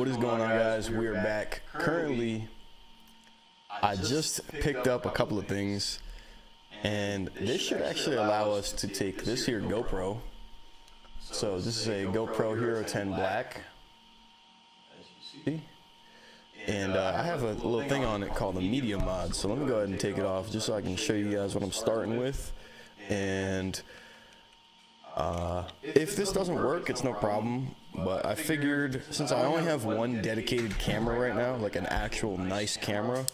What is going on, guys? We are back. Currently, I just picked up a couple of things, and this should actually allow us to take this here GoPro. So this is a GoPro Hero 10 Black, as you see, and I have a little thing on it called the Media Mod. So let me go ahead and take it off just so I can show you guys what I'm starting with. And if this doesn't work, it's no problem, but I figured since I only have one dedicated camera right now, like an actual nice camera,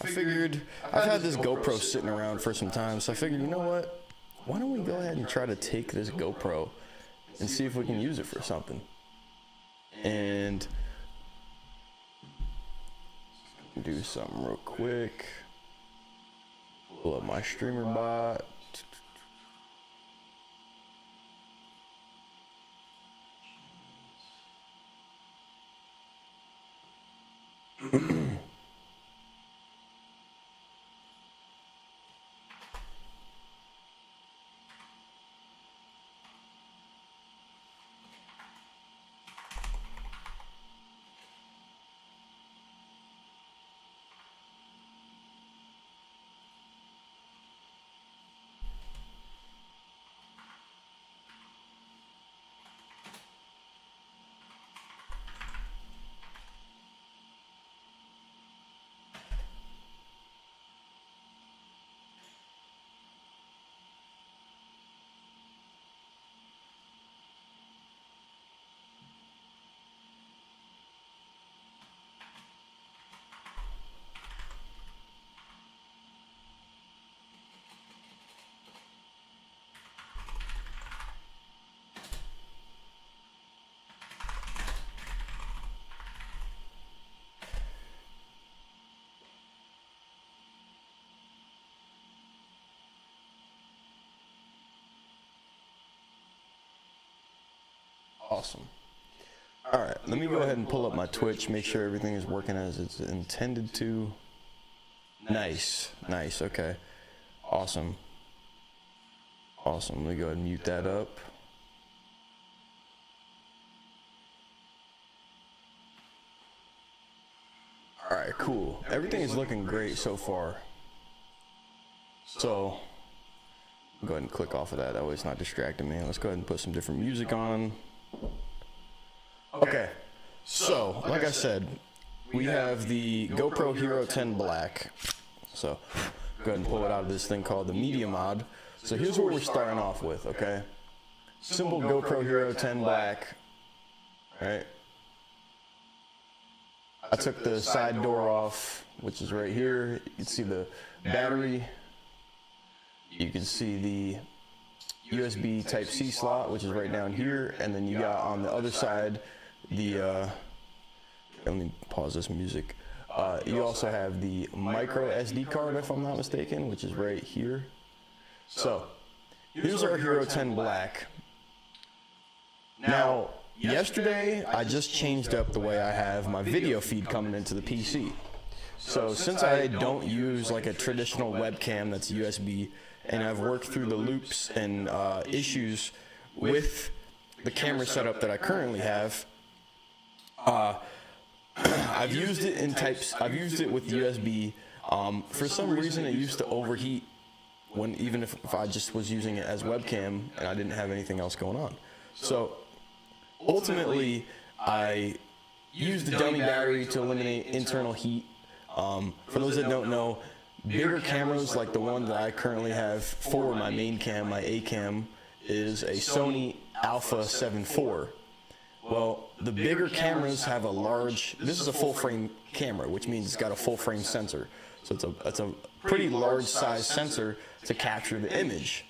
I figured I've had this GoPro sitting around for some time, so I figured, you know what, why don't we go ahead and try to take this GoPro and see if we can use it for something. And do something real quick, pull up my streamer bot. Awesome. All right, let me go ahead and pull up my Twitch, make sure everything is working as it's intended to. Nice, nice, okay. Awesome. Awesome, let me go ahead and mute that up. All right, cool. Everything is looking great so far. So, go ahead and click off of that. That way it's not distracting me. Let's go ahead and put some different music on. Okay, so like I said, we have the GoPro Hero 10 Black. So go ahead and pull it out of this thing called the Media Mod. So here's what we're starting off with, okay? Simple GoPro Hero 10 Black, right? I took the side door off, which is right here. You can see the battery. You can see the USB Type-C slot, which is right down here, and then you got on the other side the let me pause this music. You also have the micro SD card, if I'm not mistaken, which is right here. So here's our Hero 10 Black. Now, yesterday I just changed up the way I have my video feed coming into the PC. So since I don't use like a traditional webcam that's USB, and I've worked through the loops and issues with the camera setup that I currently have, I've used it in types. I've used it with USB. For some reason, it used to overheat when even if I just was using it as webcam and I didn't have anything else going on. So ultimately, I used the dummy battery to eliminate internal heat. For those that don't know, bigger cameras like the one that I currently have for my main cam, my A cam, is a Sony Alpha 7 IV. Well, the bigger cameras have a large, this is a full frame camera, which means it's got a full frame sensor. So it's a pretty large size sensor to capture the image.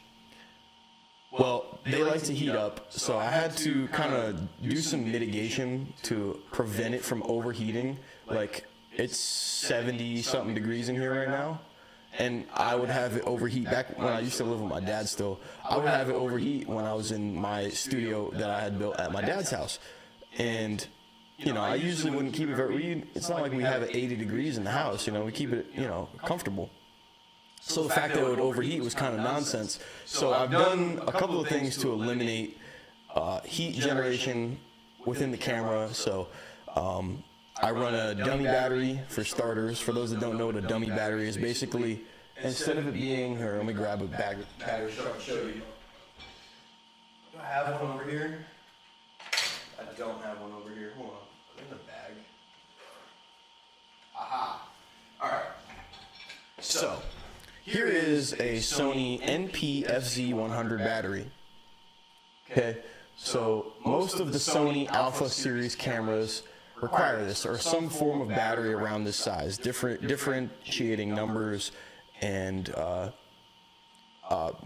Well, they like to heat up, so I had to kind of do some mitigation to prevent it from overheating. Like, it's 70 something degrees in here right now, and I would have it overheat. Back when I used to live with my dad still, I would have it overheat when I was in my studio that I had built at my dad's house. And you know, I usually wouldn't keep it very, it's not like we have it 80 degrees in the house, you know, we keep it, you know, comfortable. So the fact that it would overheat was kind of nonsense. So I've done a couple of things to eliminate heat generation within the camera. So I run a dummy battery for starters. For those that don't know what a dummy battery is, basically, instead of it being, here, let me grab a battery so I can show you. Do I have one over here? I don't have one over here. Hold on. Put it in the bag. Aha. All right. So, here is a Sony NP-FZ100 battery. Okay. So, most of the Sony Alpha series cameras require this, or some form of battery around this size, differentiating numbers and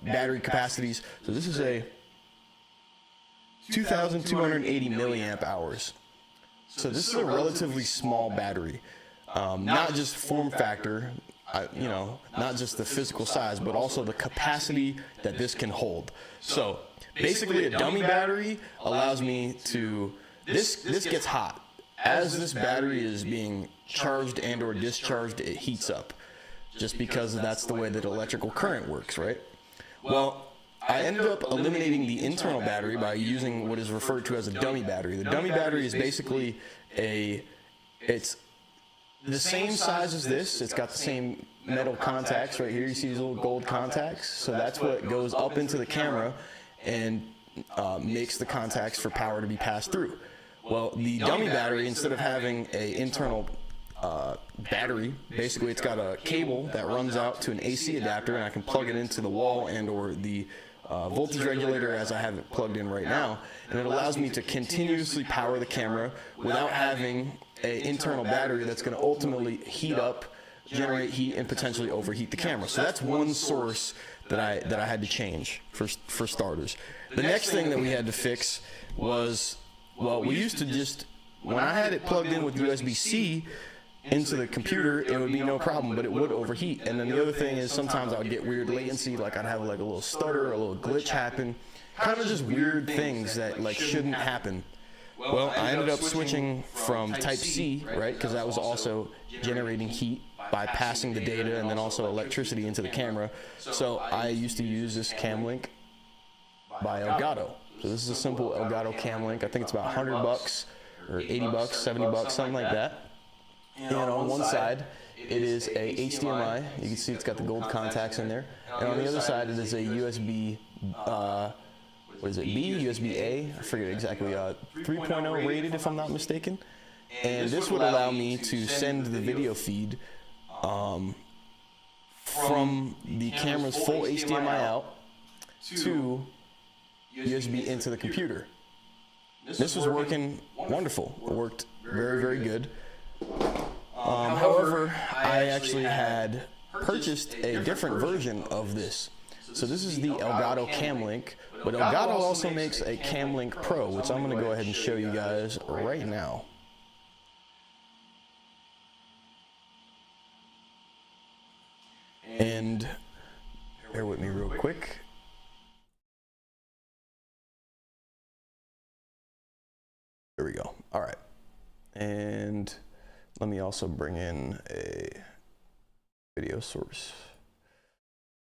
battery capacities. So this is a 2,280 milliamp hours. So this is a relatively small battery, not just form factor, not just the physical size, but also the capacity that this can hold. So basically, a dummy battery allows me to. This gets hot. As this battery is being charged and or discharged, it heats up, just because that's the way that electrical current works, right? Well, I ended up eliminating the internal battery by using what is referred to as a dummy battery. The dummy battery is basically it's the same size as this. It's got the same metal contacts right here. You see these little gold contacts? So that's what goes up into the camera and makes the contacts for power to be passed through. Well, the dummy battery, instead of having an internal battery, basically it's got a cable that runs out to an AC adapter, and I can plug it into the wall and or the voltage regulator as I have it plugged in right now, and it allows me to continuously power the camera without having an internal battery that's going to ultimately heat up, generate heat, and potentially overheat the camera. So that's one source that I had to change for starters. The next thing that we had to fix was, well, we used to just, when I had it plugged in with USB-C into the computer, it would be no problem, but it would overheat. And then the other thing is sometimes I would get weird latency, like I'd have like a little stutter, a little glitch happen, kind of just weird things that like shouldn't happen. Well, I ended up switching from Type-C, right, because that was also generating heat by passing the data and then also electricity into the camera. So I used to use this Camlink by Elgato. So this is a simple Elgato Camlink. I think it's about $100 or $80, $70, something like that. And on one side, it is a HDMI. You can see it's got the gold contacts in there. And on the other side, it is a USB, what is it, B, USB A? I forget exactly, 3.0 rated if I'm not mistaken. And this would allow me to send the video feed from the camera's full HDMI out to USB into the computer. This was working wonderful. It worked very, very good. However, I actually had purchased a different version of this. So this is the Elgato Camlink, but Elgato also makes a Camlink Pro, which I'm going to go ahead and show you guys right now. And bear with me real quick. There we go. All right. And let me also bring in a video source,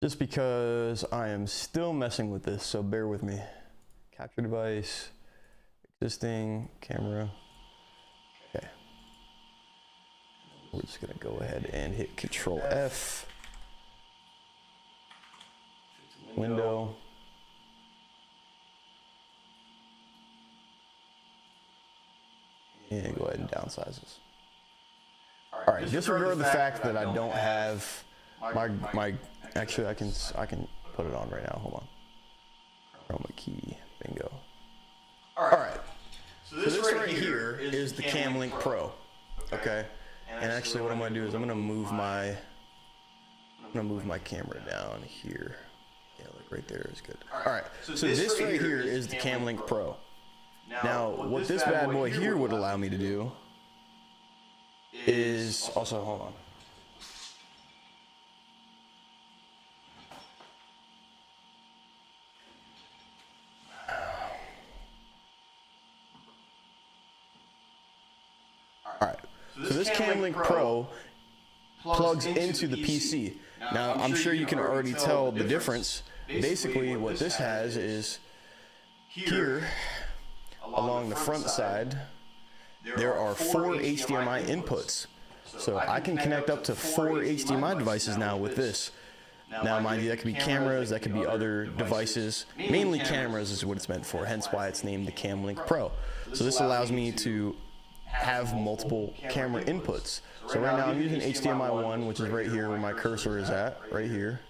just because I am still messing with this, so bear with me. Capture device, existing camera. Okay. We're just gonna go ahead and hit Control F. Window. And go ahead and downsize this. All right, disregard the fact that I don't have my actually I can put it on right now. Hold on. Chroma key, bingo. All right. So this right here is the Camlink Pro. Okay. And actually, what I'm going to do is I'm going to move my camera down here. Yeah, like right there is good. All right. So this right here is the Camlink Pro. Now, what this bad boy here would allow me to do is also, hold on. All right. So this Camlink Pro plugs into the PC. Now, I'm sure you can already tell the difference. Basically, what this has is here, along the front side, there are 4 HDMI inputs. So I can connect up to 4 HDMI devices now with this. Now, mind you, that could be cameras, that could be other devices. Mainly cameras is what it's meant for, hence why it's named the CamLink Pro. So this allows me to have multiple camera inputs. So right now I'm using HDMI 1, which is right here where my cursor is at, right here.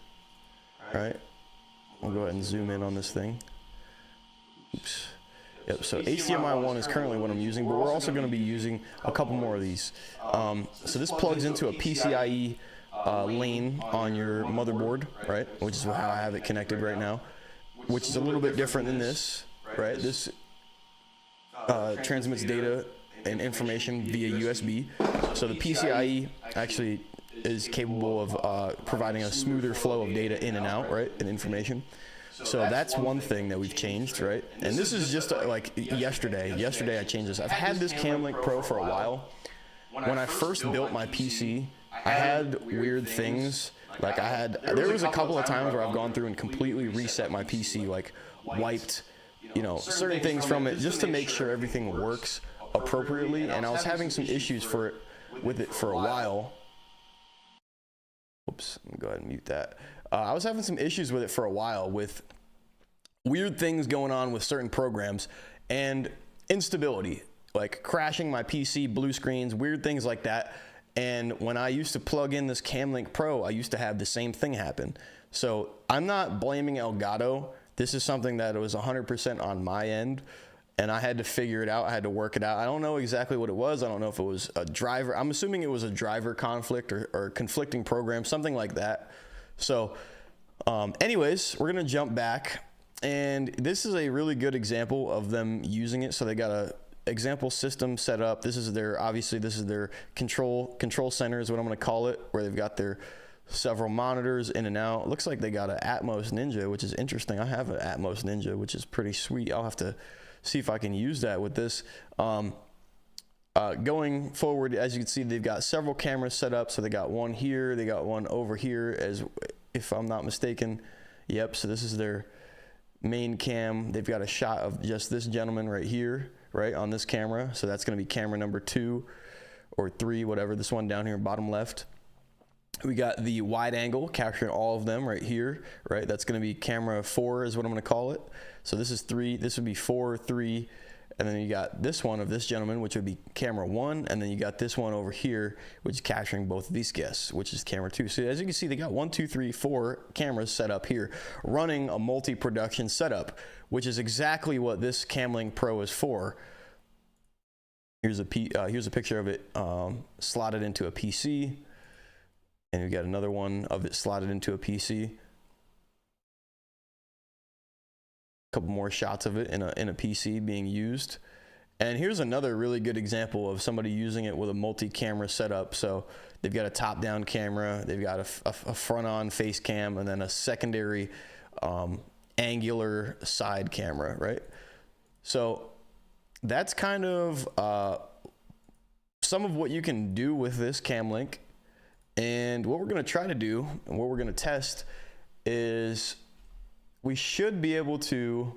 All right, I'll go ahead and zoom in on this thing. Oops. Yep, so HDMI 1 is currently what I'm using, but we're also going to be using a couple more of these. So this plugs into a PCIe lane on your motherboard, right? Which is how I have it connected right now, which is a little bit different than this, right? This transmits data and information via USB. So the PCIe actually is capable of providing a smoother flow of data in and out, right, and information. So that's one thing that we've changed, right? And this is just like yesterday I changed this. I've had this CamLink Pro for a while. When I first built my PC, I had weird things. Like there was a couple of times where I've gone through and completely reset my PC, like wiped, you know, certain things from it just to make sure everything works appropriately. And I was having some issues with it for a while. Oops, let me go ahead and mute that. I was having some issues with it for a while with weird things going on with certain programs and instability, like crashing my PC, blue screens, weird things like that. And when I used to plug in this CamLink Pro, I used to have the same thing happen. So I'm not blaming Elgato. This is something that was 100% on my end, and I had to figure it out. I had to work it out. I don't know exactly what it was. I don't know if it was a driver. I'm assuming it was a driver conflict or conflicting program, something like that. So anyways, we're going to jump back, and this is a really good example of them using it. So they got a example system set up. This is their, obviously this is their control center is what I'm going to call it, where they've got their several monitors in and out. It looks like they got an Atmos Ninja, which is interesting. I have an Atmos Ninja, which is pretty sweet. I'll have to see if I can use that with this. Going forward, as you can see, they've got several cameras set up. So they got one here, they got one over here, as if I'm not mistaken. Yep, so this is their main cam. They've got a shot of just this gentleman right here, right on this camera. So that's going to be camera number 2 or 3, whatever. This one down here, bottom left. We got the wide angle capturing all of them right here, right? That's going to be camera 4 is what I'm going to call it. So this is 3, this would be 4, 3, and then you got this one of this gentleman, which would be camera 1, and then you got this one over here, which is capturing both of these guests, which is camera 2. So as you can see, they got 1, 2, 3, 4 cameras set up here, running a multi-production setup, which is exactly what this CamLink Pro is for. Here's a picture of it slotted into a PC, and we got another one of it slotted into a PC. Couple more shots of it in a PC being used. And here's another really good example of somebody using it with a multi-camera setup. So they've got a top-down camera, they've got a front-on face cam, and then a secondary angular side camera, right? So that's kind of some of what you can do with this CamLink. And what we're going to try to do, and what we're going to test, is we should be able to,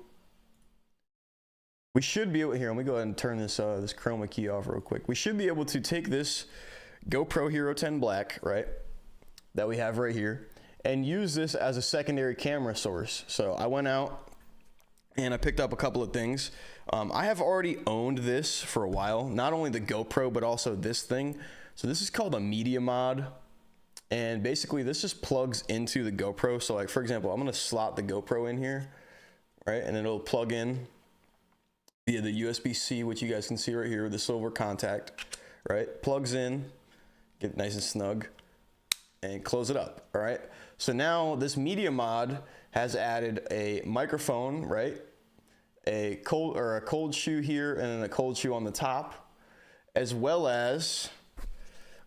here, let me go ahead and turn this this chroma key off real quick. We should be able to take this GoPro Hero 10 Black, right, that we have right here, and use this as a secondary camera source. So I went out and I picked up a couple of things. I have already owned this for a while, not only the GoPro, but also this thing. So this is called a Media Mod. And basically this just plugs into the GoPro. So like, for example, I'm gonna slot the GoPro in here, right? And it'll plug in via the USB-C, which you guys can see right here with the silver contact, right? Plugs in, get it nice and snug, and close it up, all right? So now this Media Mod has added a microphone, right? A cold shoe here, and then a cold shoe on the top, as well as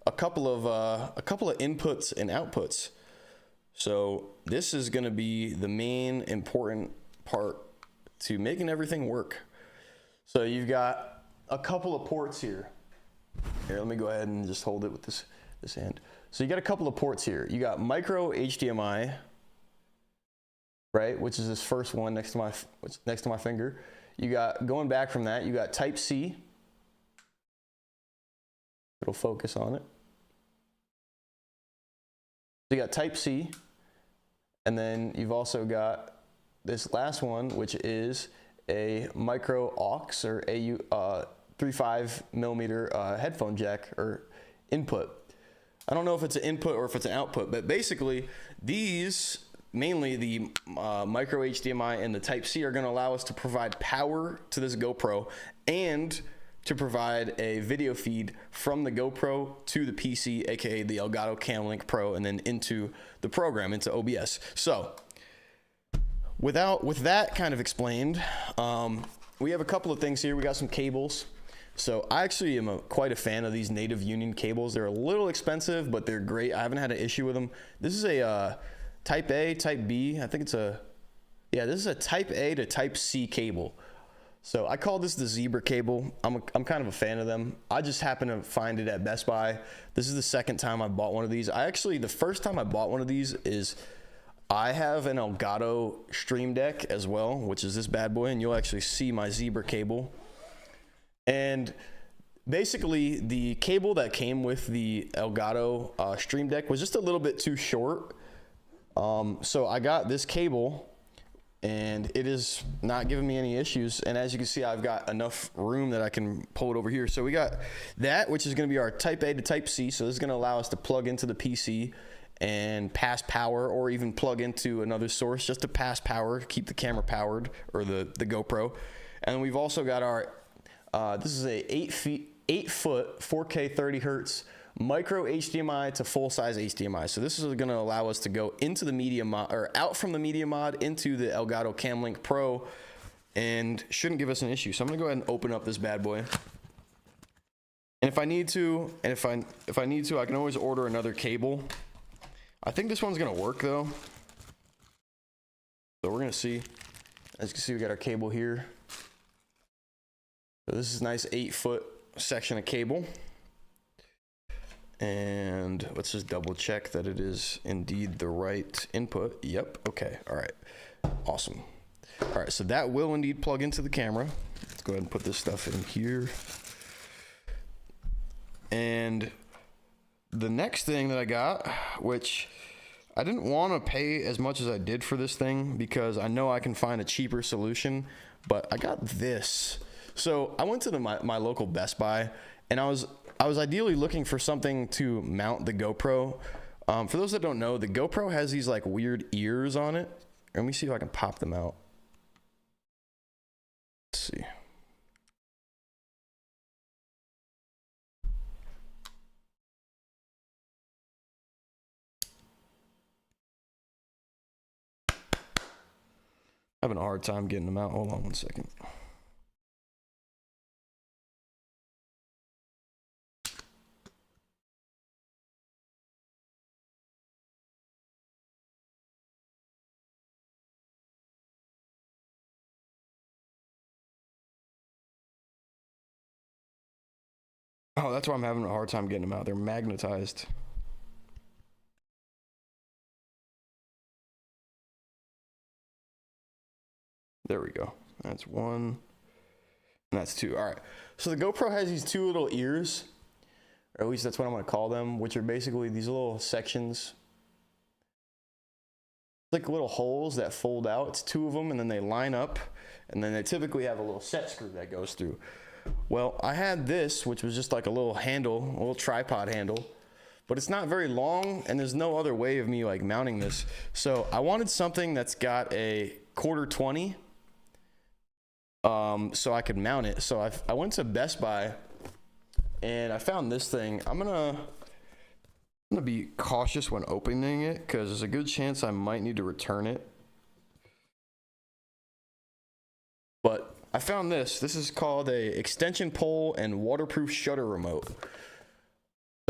a couple of inputs and outputs. So this is going to be the main important part to making everything work. So you've got a couple of ports here. Here, let me go ahead and just hold it with this hand. So you got a couple of ports here. You got micro HDMI, right, which is this first one next to my finger. You got, going back from that, you got Type C, It'll focus on it. So you got Type-C, and then you've also got this last one, which is a micro aux or AU 3.5 millimeter headphone jack or input. I don't know if it's an input or if it's an output, but basically these, mainly the micro HDMI and the Type-C, are going to allow us to provide power to this GoPro and to provide a video feed from the GoPro to the PC, aka the Elgato Camlink Pro, and then into the program, into OBS. So with that kind of explained, we have a couple of things here. We got some cables. So I actually am quite a fan of these Native Union cables. They're a little expensive, but they're great. I haven't had an issue with them. This is a Type A, Type B. I think it's this is a Type A to Type C cable. So I call this the Zebra cable. I'm kind of a fan of them. I just happen to find it at Best Buy. This is the second time I bought one of these. The first time I bought one of these is I have an Elgato Stream Deck as well, which is this bad boy, and you'll actually see my Zebra cable. And basically the cable that came with the Elgato Stream Deck was just a little bit too short. So I got this cable, and it is not giving me any issues. And as you can see, I've got enough room that I can pull it over here. So we got that, which is going to be our Type A to Type C. So this is going to allow us to plug into the PC and pass power, or even plug into another source just to pass power, keep the camera powered, or the GoPro. And we've also got our, this is a 8 foot 4K 30 hertz micro HDMI to full size HDMI. So this is going to allow us to go into the Media Mod, or out from the Media Mod into the Elgato Camlink Pro, and shouldn't give us an issue. So I'm going to go ahead and open up this bad boy. And if I need to, I can always order another cable. I think this one's going to work though. So we're going to see. As you can see, we got our cable here. So this is a nice 8 foot section of cable. And let's just double check that it is indeed the right input. Yep. Okay. All right. Awesome. All right. So that will indeed plug into the camera. Let's go ahead and put this stuff in here. And the next thing that I got, which I didn't want to pay as much as I did for this thing because I know I can find a cheaper solution, but I got this. So I went to my local Best Buy, and I was ideally looking for something to mount the GoPro. For those that don't know, the GoPro has these like weird ears on it. Let me see if I can pop them out. Let's see. Having a hard time getting them out. Hold on one second. Oh, that's why I'm having a hard time getting them out. They're magnetized. There we go. That's one. And that's two. All right. So the GoPro has these two little ears, or at least that's what I'm going to call them, which are basically these little sections, like little holes that fold out. It's two of them, and then they line up, and then they typically have a little set screw that goes through. Well, I had this, which was just like a little handle, a little tripod handle, but it's not very long, and there's no other way of me like mounting this. So I wanted something that's got a 1/4-20, so I could mount it. So I went to Best Buy, and I found this thing. I'm gonna be cautious when opening it because there's a good chance I might need to return it. But I found this. This is called a extension pole and waterproof shutter remote.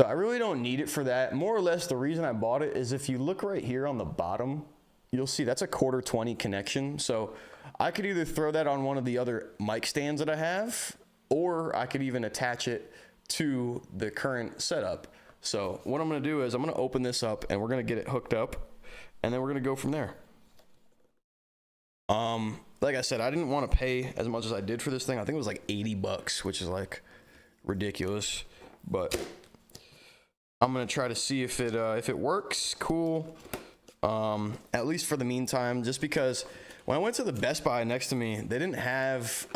So I really don't need it for that. More or less, the reason I bought it is if you look right here on the bottom, you'll see that's a 1/4-20 connection. So I could either throw that on one of the other mic stands that I have, or I could even attach it to the current setup. So what I'm going to do is I'm going to open this up, and we're going to get it hooked up, and then we're going to go from there. Like I said, I didn't want to pay as much as I did for this thing. I think it was like $80, which is like ridiculous. But I'm gonna try to see if it works. Cool. At least for the meantime, just because when I went to the Best Buy next to me, they didn't have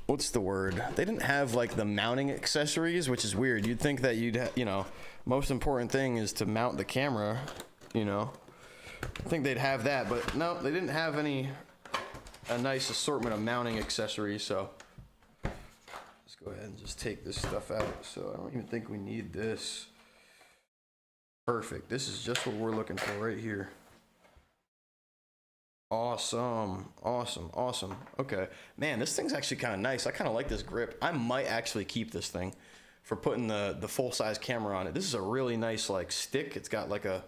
what's the word? They didn't have like the mounting accessories, which is weird. You'd think that you know, most important thing is to mount the camera, you know. I think they'd have that, but no, they didn't have a nice assortment of mounting accessories, so let's go ahead and just take this stuff out. So I don't even think we need this. Perfect. This is just what we're looking for right here. Awesome. Awesome. Awesome. Okay. Man, this thing's actually kind of nice. I kind of like this grip. I might actually keep this thing for putting the full-size camera on it. This is a really nice like stick. It's got like a,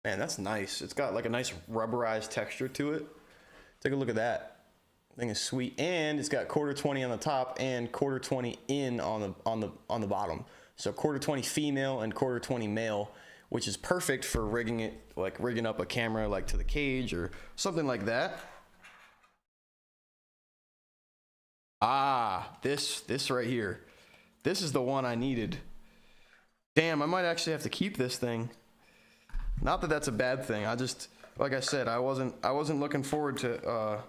man, that's nice. It's got like a nice rubberized texture to it. Take a look at that. Thing is sweet, and it's got 1/4-20 on the top and 1/4-20 in on the bottom. So 1/4-20 female and 1/4-20 male, which is perfect for rigging up a camera like to the cage or something like that. Ah, this right here. This is the one I needed. Damn, I might actually have to keep this thing. Not that that's a bad thing. I just, like I said, I wasn't looking forward to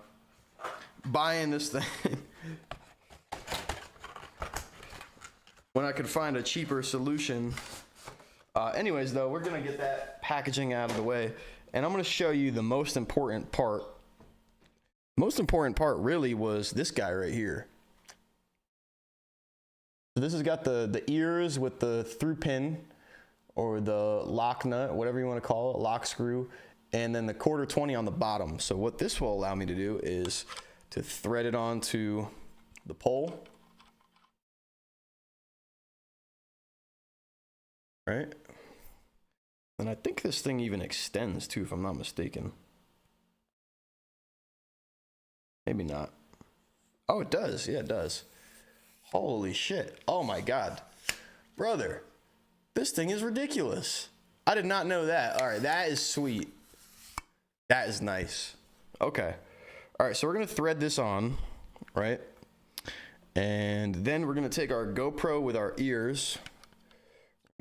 buying this thing when I could find a cheaper solution. Anyways, though, we're gonna get that packaging out of the way, and I'm gonna show you the most important part. Most important part really was this guy right here. So this has got the ears with the through pin, or the lock nut, whatever you want to call it, lock screw, and then the 1/4-20 on the bottom. So what this will allow me to do is to thread it onto the pole. Right? And I think this thing even extends too, if I'm not mistaken. Maybe not. Oh, it does. Yeah, it does. Holy shit. Oh my God. Brother, this thing is ridiculous. I did not know that. All right, that is sweet. That is nice. Okay. All right, so we're gonna thread this on, right? And then we're gonna take our GoPro with our ears,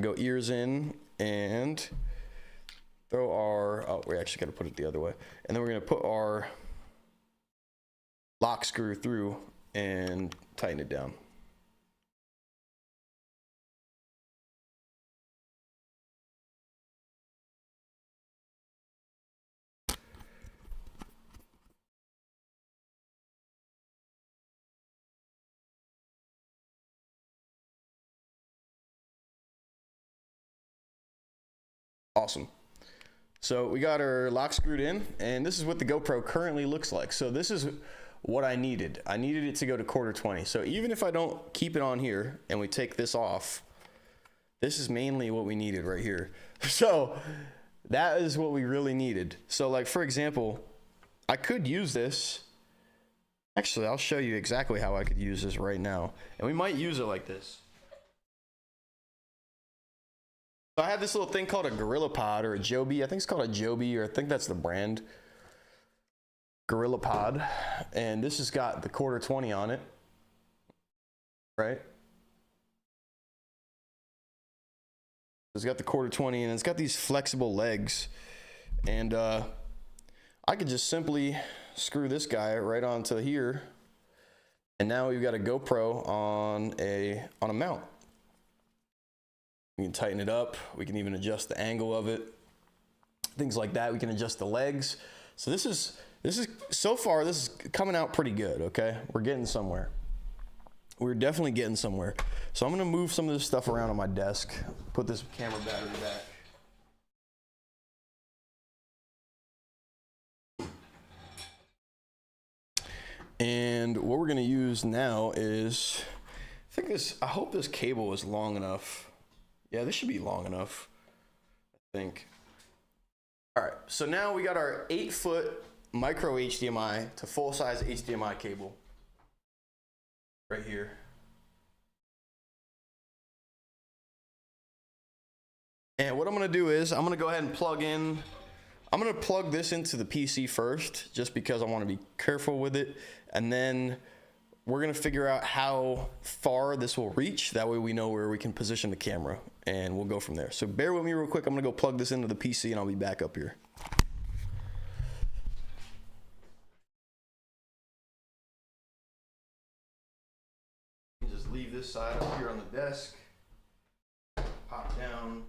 go ears in, and throw our, oh, we actually gotta put it the other way. And then we're gonna put our lock screw through and tighten it down. Awesome. So we got our lock screwed in, and this is what the GoPro currently looks like. So this is what I needed. I needed it to go to 1/4-20. So even if I don't keep it on here and we take this off, this is mainly what we needed right here. So that is what we really needed. So like, for example, I could use this. Actually, I'll show you exactly how I could use this right now. And we might use it like this. So I have this little thing called a GorillaPod or a Joby. I think it's called a Joby, or I think that's the brand. GorillaPod. And this has got the 1/4-20 on it. Right? It's got the 1/4-20, and it's got these flexible legs. And I could just simply screw this guy right onto here. And now we've got a GoPro on a mount. We can tighten it up. We can even adjust the angle of it. Things like that. We can adjust the legs. So this is so far, this is coming out pretty good, okay? We're getting somewhere. We're definitely getting somewhere. So I'm gonna move some of this stuff around on my desk, put this camera battery back. And what we're gonna use now is, I hope this cable is long enough. Yeah, this should be long enough, I think. All right, so now we got our 8-foot micro HDMI to full-size HDMI cable right here. And what I'm gonna do is, I'm gonna go ahead and I'm gonna plug this into the PC first, just because I wanna be careful with it. And then we're gonna figure out how far this will reach. That way we know where we can position the camera, and we'll go from there. So bear with me real quick. I'm gonna go plug this into the PC, and I'll be back up here. Just leave this side up here on the desk. Pop down.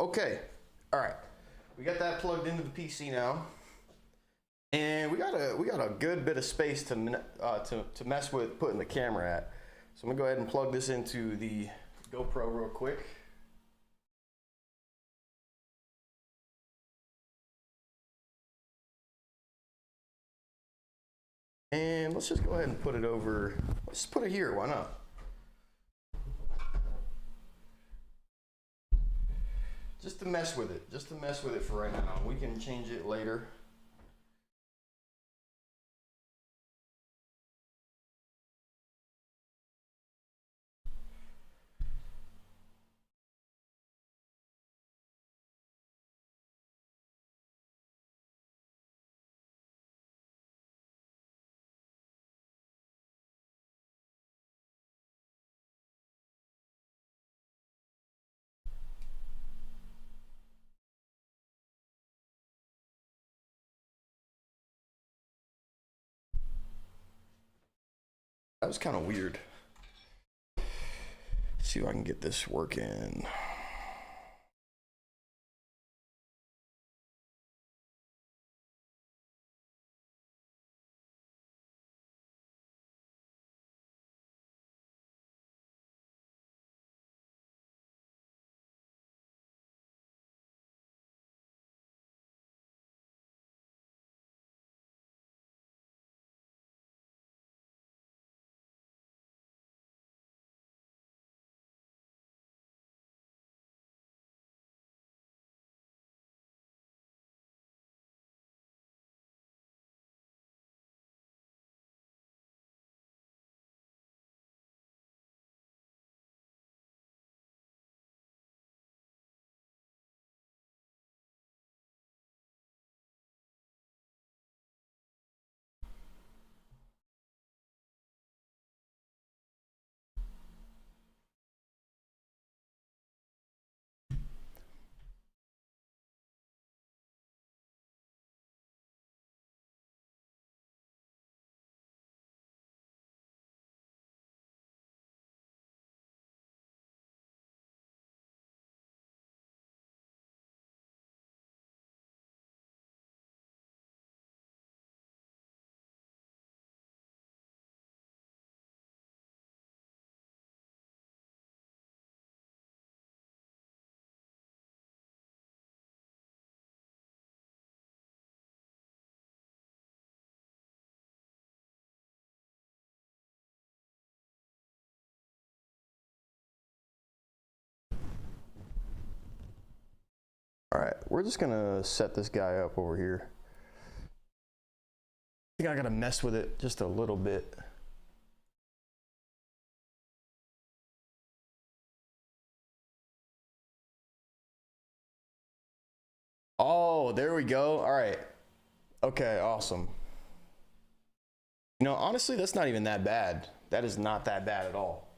Okay, all right. We got that plugged into the PC now, and we got a good bit of space to mess with putting the camera at. So I'm gonna go ahead and plug this into the GoPro real quick. And let's just go ahead and put it over. Let's put it here. Why not? Just to mess with it. Just to mess with it for right now. We can change it later. That was kind of weird. Let's see if I can get this working. we're just gonna set this guy up over here. I think I gotta mess with it just a little bit. Oh, there we go. All right. Okay, awesome. You know, honestly, that's not even that bad. That is not that bad at all.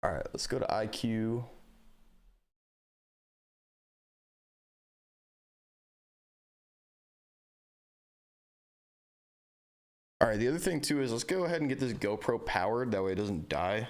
All right, let's go to IQ. All right, the other thing too is let's go ahead and get this GoPro powered. That way it doesn't die.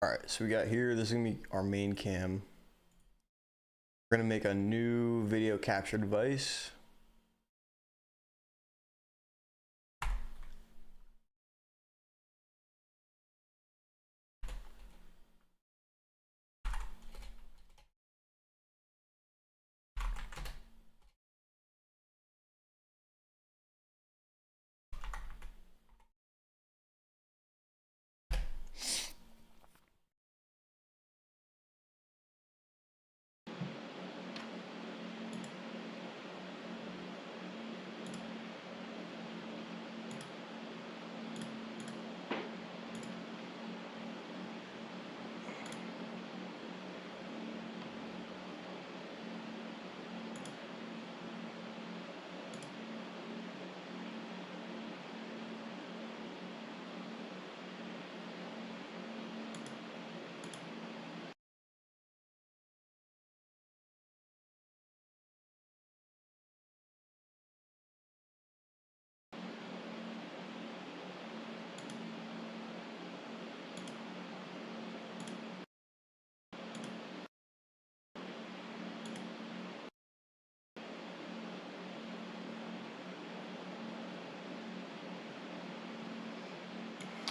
All right, so we got here, this is gonna be our main cam. We're gonna make a new video capture device.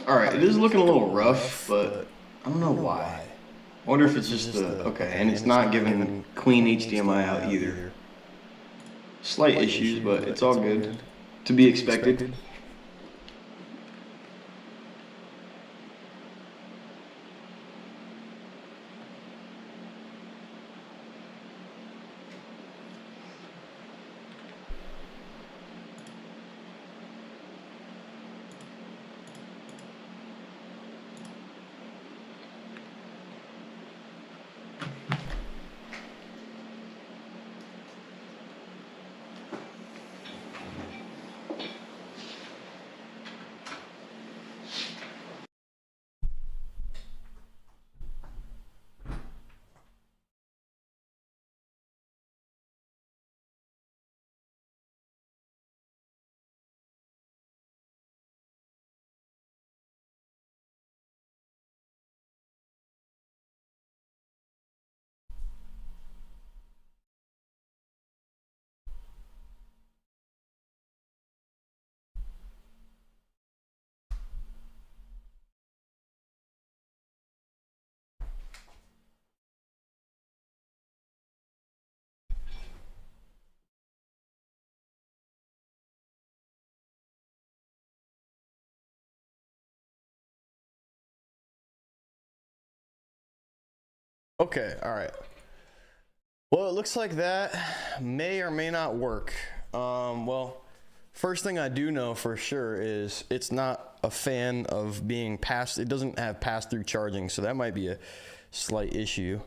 All right, it is looking a little rough, but I don't know why. I wonder if it's just the, okay, and it's not giving clean HDMI out either. Slight issues, but it's all good. To be expected. Okay, all right. Well, it looks like that may or may not work. Well, first thing I do know for sure is it's not a fan of being passed. It doesn't have pass-through charging, so that might be a slight issue.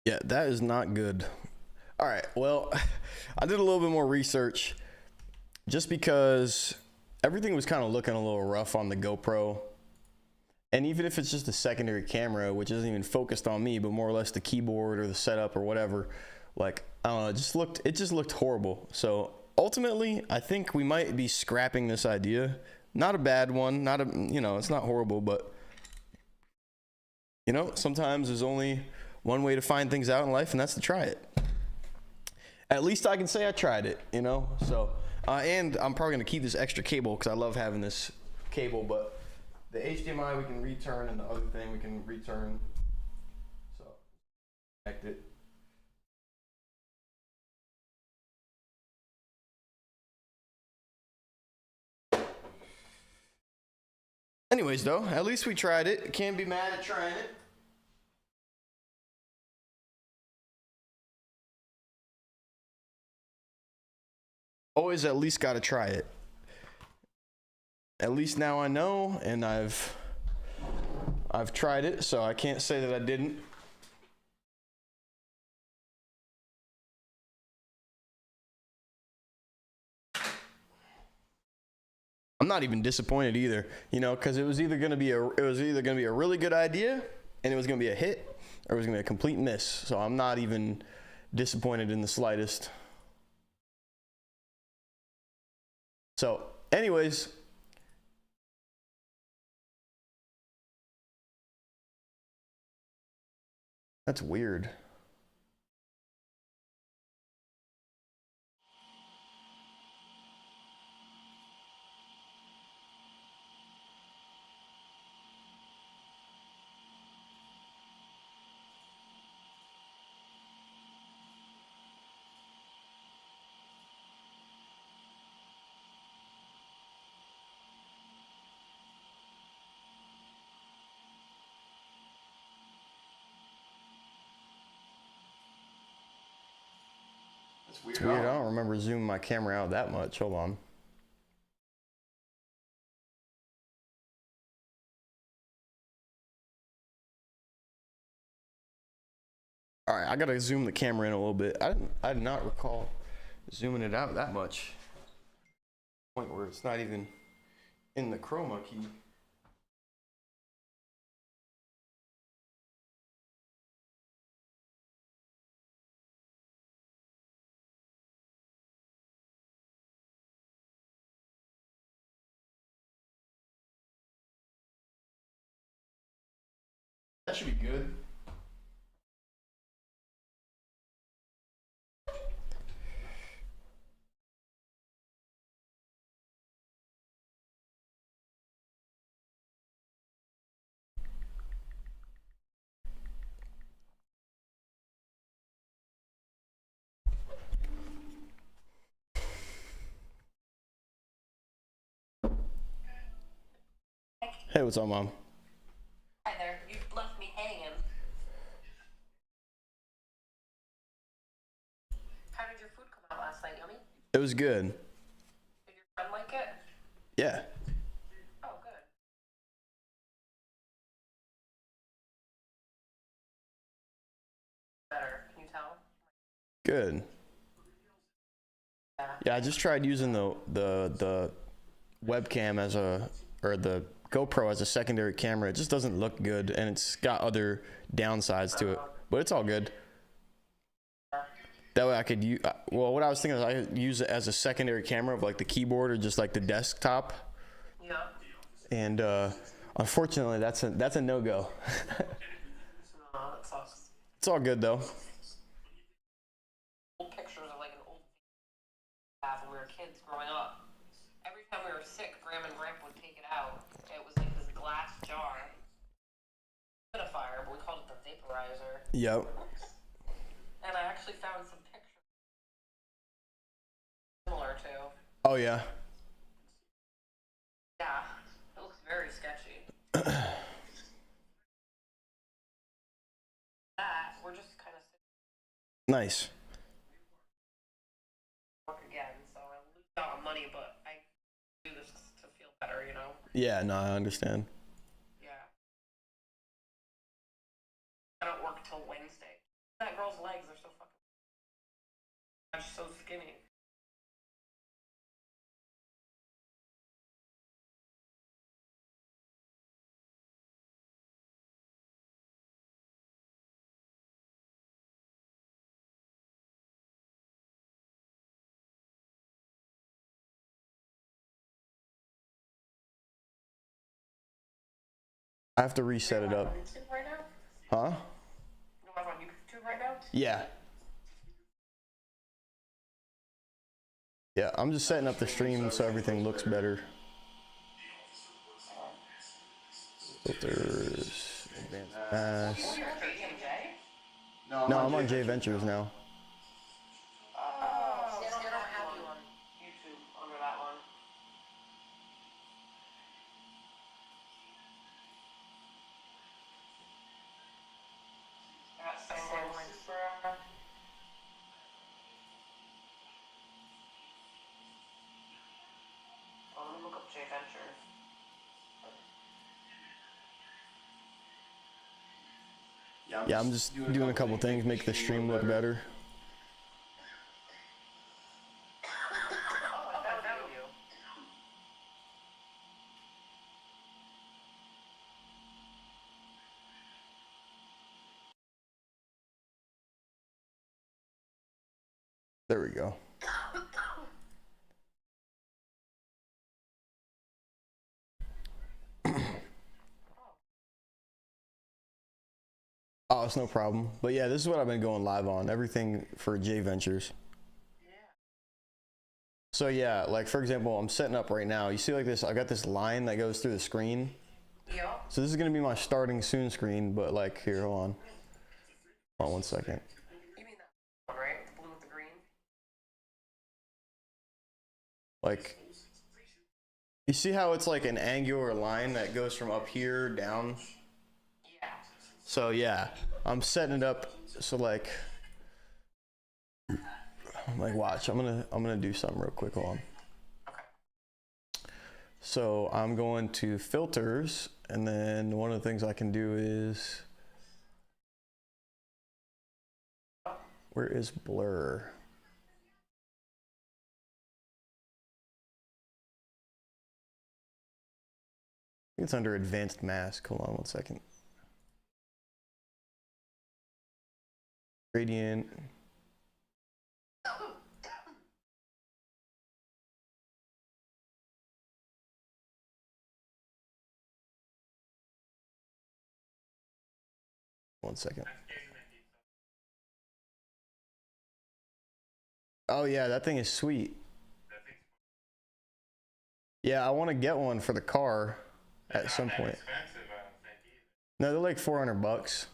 Yeah, that is not good. All right, well, I did a little bit more research just because everything was kind of looking a little rough on the GoPro. And even if it's just a secondary camera, which isn't even focused on me, but more or less the keyboard or the setup or whatever, like, I don't know, it just looked horrible. So ultimately, I think we might be scrapping this idea. Not a bad one, it's not horrible, but sometimes there's only one way to find things out in life, and that's to try it. At least I can say I tried it, So, and I'm probably gonna keep this extra cable because I love having this cable. But the HDMI we can return, and the other thing we can return. So, connect it. Anyways, though, at least we tried it. Can't be mad at trying it. Always at least got to try it. At least now I know, and I've tried it, so I can't say that I didn't. I'm not even disappointed either, because it was either going to be a really good idea and it was going to be a hit, or it was going to be a complete miss. So I'm not even disappointed in the slightest. So, anyways, that's weird. It's weird. I don't remember zooming my camera out that much. Hold on. All right, I gotta zoom the camera in a little bit. I did not recall zooming it out that much. Point where it's not even in the chroma key. That should be good. Hey, what's up, Mom? Hi there. You left me hanging. How did your food come out last night? Yummy? It was good. Did your friend like it? Yeah. Oh, good. Better. Can you tell? Good. Yeah. Yeah, I just tried using the webcam as or the GoPro as a secondary camera. It just doesn't look good, and it's got other downsides to it, but it's all good. That way I could use, well, what I was thinking is I could use it as a secondary camera of like the keyboard or just like the desktop. Yeah. And unfortunately, that's a no-go. No, that sucks. It's all good though. Old pictures of like an old have when we were kids growing up. Every time we were sick, Grandma and Grandpa would take it out. It was like this glass jar. Humidifier, but we called it the vaporizer. Yep. And I actually found some pictures similar to. Oh yeah. Yeah, it looks very sketchy. That we're just kind of Nice. work again, so I lose out on money, but I do this to feel better, you know? Yeah, no, I understand. Yeah. I don't work till Wednesday. That girl's legs are so fucking. She's so skinny. I have to reset it up. On YouTube right now? Huh? You live on YouTube right now? Yeah. Yeah, I'm just setting up the stream so everything looks better. Filters, advanced mask. You're J&J? No, I'm on J Ventures now. Oh, see, I don't have you on YouTube under that one. I got Sandline Super. Oh, let me look up J Ventures. Yeah, I'm just doing a couple things, make the stream look better. Oh, I found you. There we go. Oh, it's no problem. But yeah, this is what I've been going live on. Everything for J Ventures. Yeah. So yeah, like for example, I'm setting up right now. You see like this, I got this line that goes through the screen. Yeah. So this is gonna be my starting soon screen, but like here, hold on. Hold on 1 second. You mean that one, right? The blue with the green? Like, you see how it's like an angular line that goes from up here down? Yeah. So yeah, I'm setting it up so like watch, I'm gonna do something real quick, hold on. Okay. So I'm going to filters, and then one of the things I can do is, where is blur? I think it's under advanced mask. Hold on 1 second. Gradient. One second. Oh yeah, that thing is sweet. Yeah, I want to get one for the car at some point. No, they're like $400.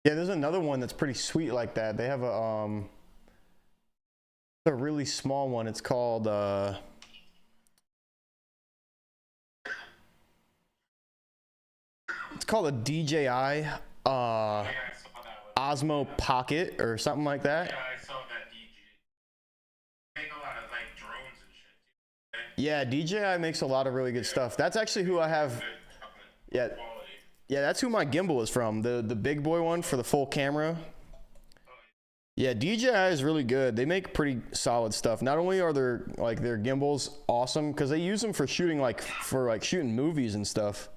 Yeah, there's another one that's pretty sweet like that. They have a really small one. It's called a DJI Osmo Pocket or something like that. Yeah, I saw that DJI. Make a lot of like drones and shit. Yeah, DJI makes a lot of really good stuff. That's actually who I have. Yeah, yeah, that's who my gimbal is from. The big boy one for the full camera. Yeah, DJI is really good. They make pretty solid stuff. Not only are their gimbals awesome because they use them for shooting shooting movies and stuff.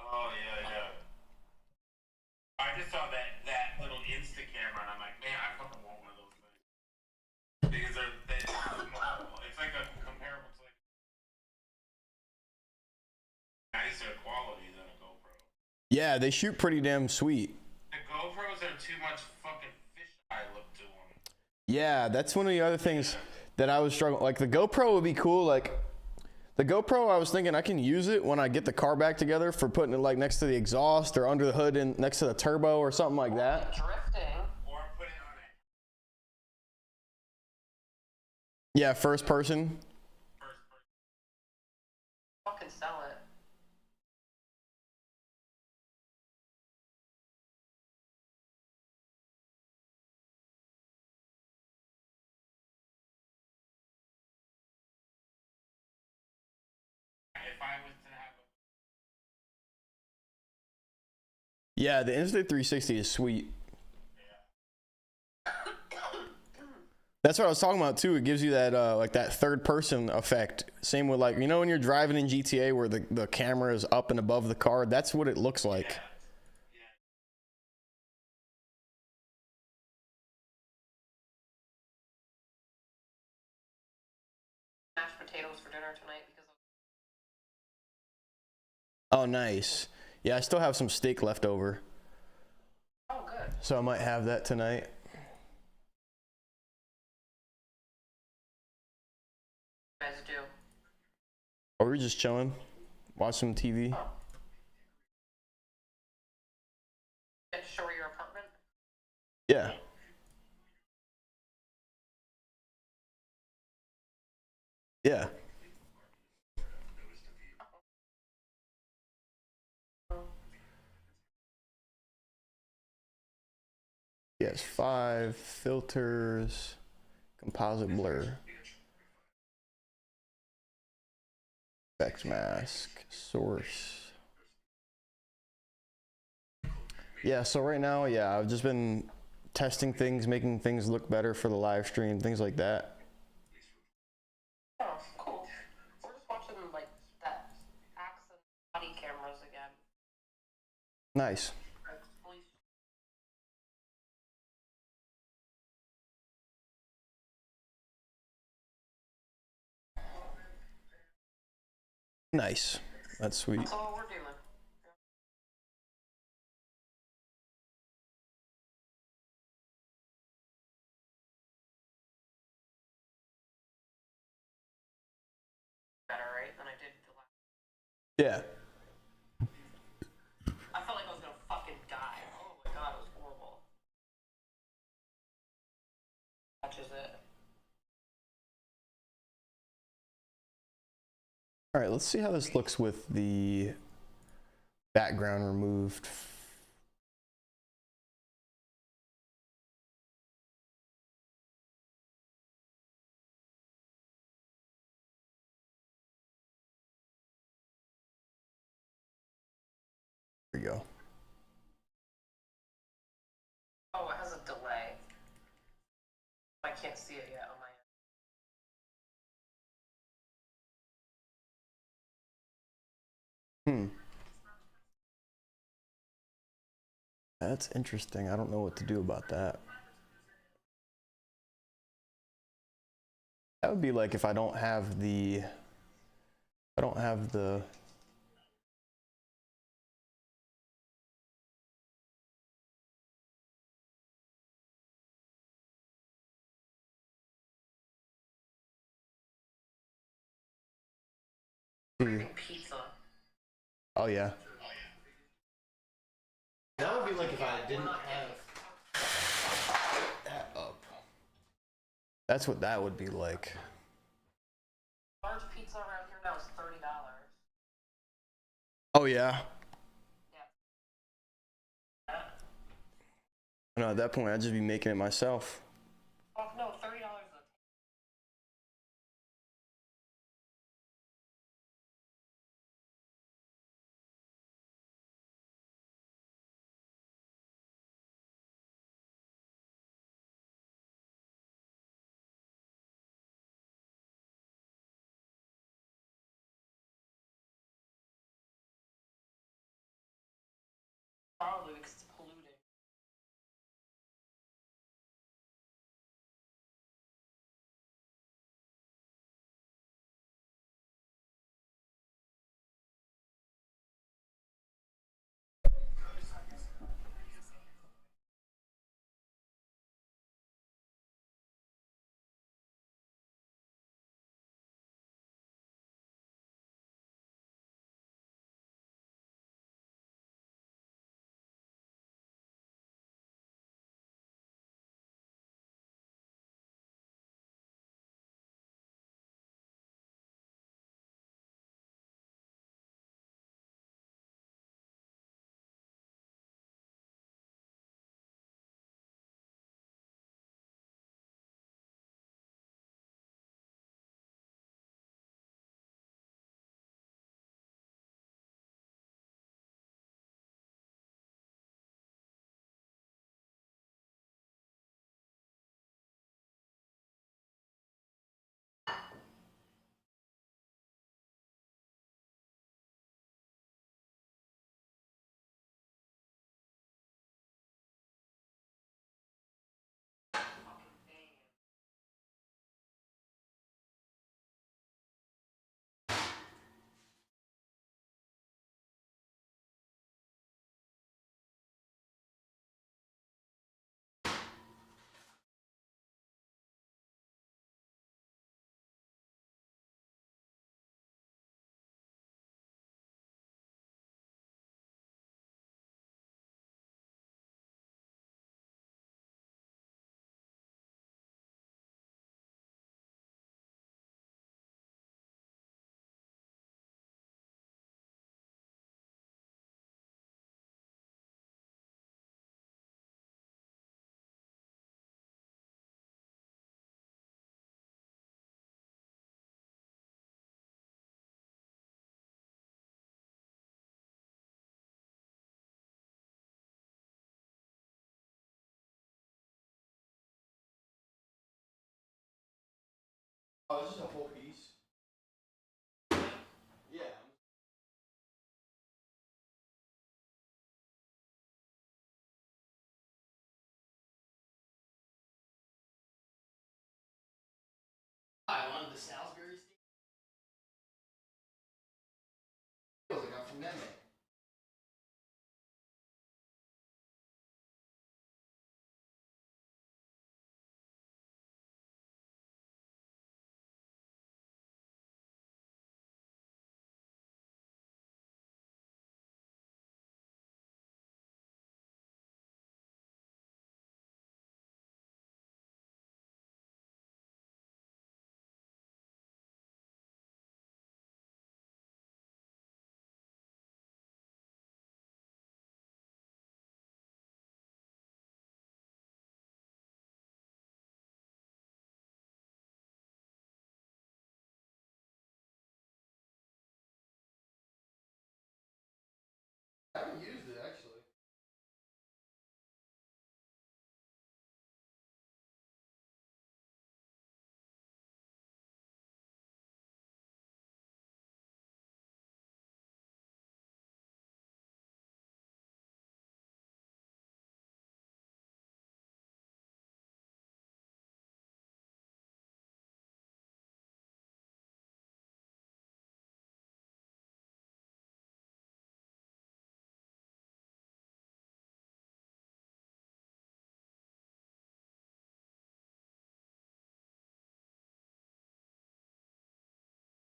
Oh yeah, yeah. I just saw that little Insta camera and I'm like, man, I fucking want one of those things because they're small. It's like a comparable to like nicer quality than a GoPro. Yeah, they shoot pretty damn sweet. The GoPros are too much fucking fisheye look to them. Yeah, that's one of the other things that I was struggling. Like the GoPro would be cool. Like the GoPro, I was thinking I can use it when I get the car back together for putting it like next to the exhaust or under the hood and next to the turbo or something like that. Drifting. Or put it on it. Yeah, first person. First person. Fucking sell it. If I was to have Yeah, the Insta360 is sweet. That's what I was talking about too. It gives you that like that third person effect. Same with like, you know, when you're driving in GTA where the camera is up and above the car, that's what it looks like. Mashed potatoes for dinner tonight because of Oh, nice. Yeah, I still have some steak left over, oh good. so I might have that tonight. You guys do. Or we're just chilling, watch some TV. Get to show her your apartment. Yeah. Yeah. PS5 filters, composite blur, effects mask, source. Yeah, so right now, yeah, I've just been testing things, making things look better for the live stream, things like that. Oh, cool. We're just watching like that Axon body cameras again. Nice. Police. Nice. That's sweet. That's all we're doing. Better, right? Than I did the last. Yeah. I felt like I was gonna fucking die. Oh my god, it was horrible. Touches it. All right, let's see how this looks with the background removed. There we go. Oh, it has a delay. I can't see it yet on my end. That's interesting. I don't know what to do about that. That would be like if I don't have the Craving pizza. Oh yeah. That would be like if I We're didn't not have getting- that up. That's what that would be like. Large pizza around here now is $30. Oh yeah. Yeah. No, at that point I'd just be making it myself. Oh no, $30 a probably because it's polluting. Oh, this is a whole piece? Yeah. I wanted the Salisbury steak. I got from them. I haven't used it actually.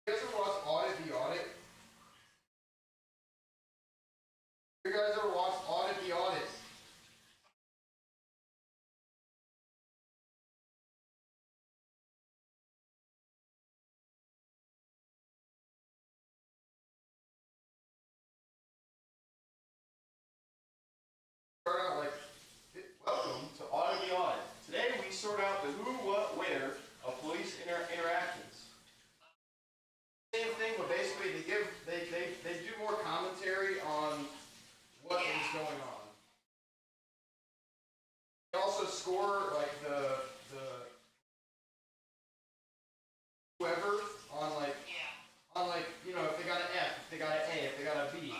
You guys ever watch Audit the Audit? You guys ever watched Audit the Audit? sort out the who, what, where of police interactions. Same thing, but basically they do more commentary on what is going on. They also score like the whoever on like you know, if they got an F, if they got an A, if they got a B.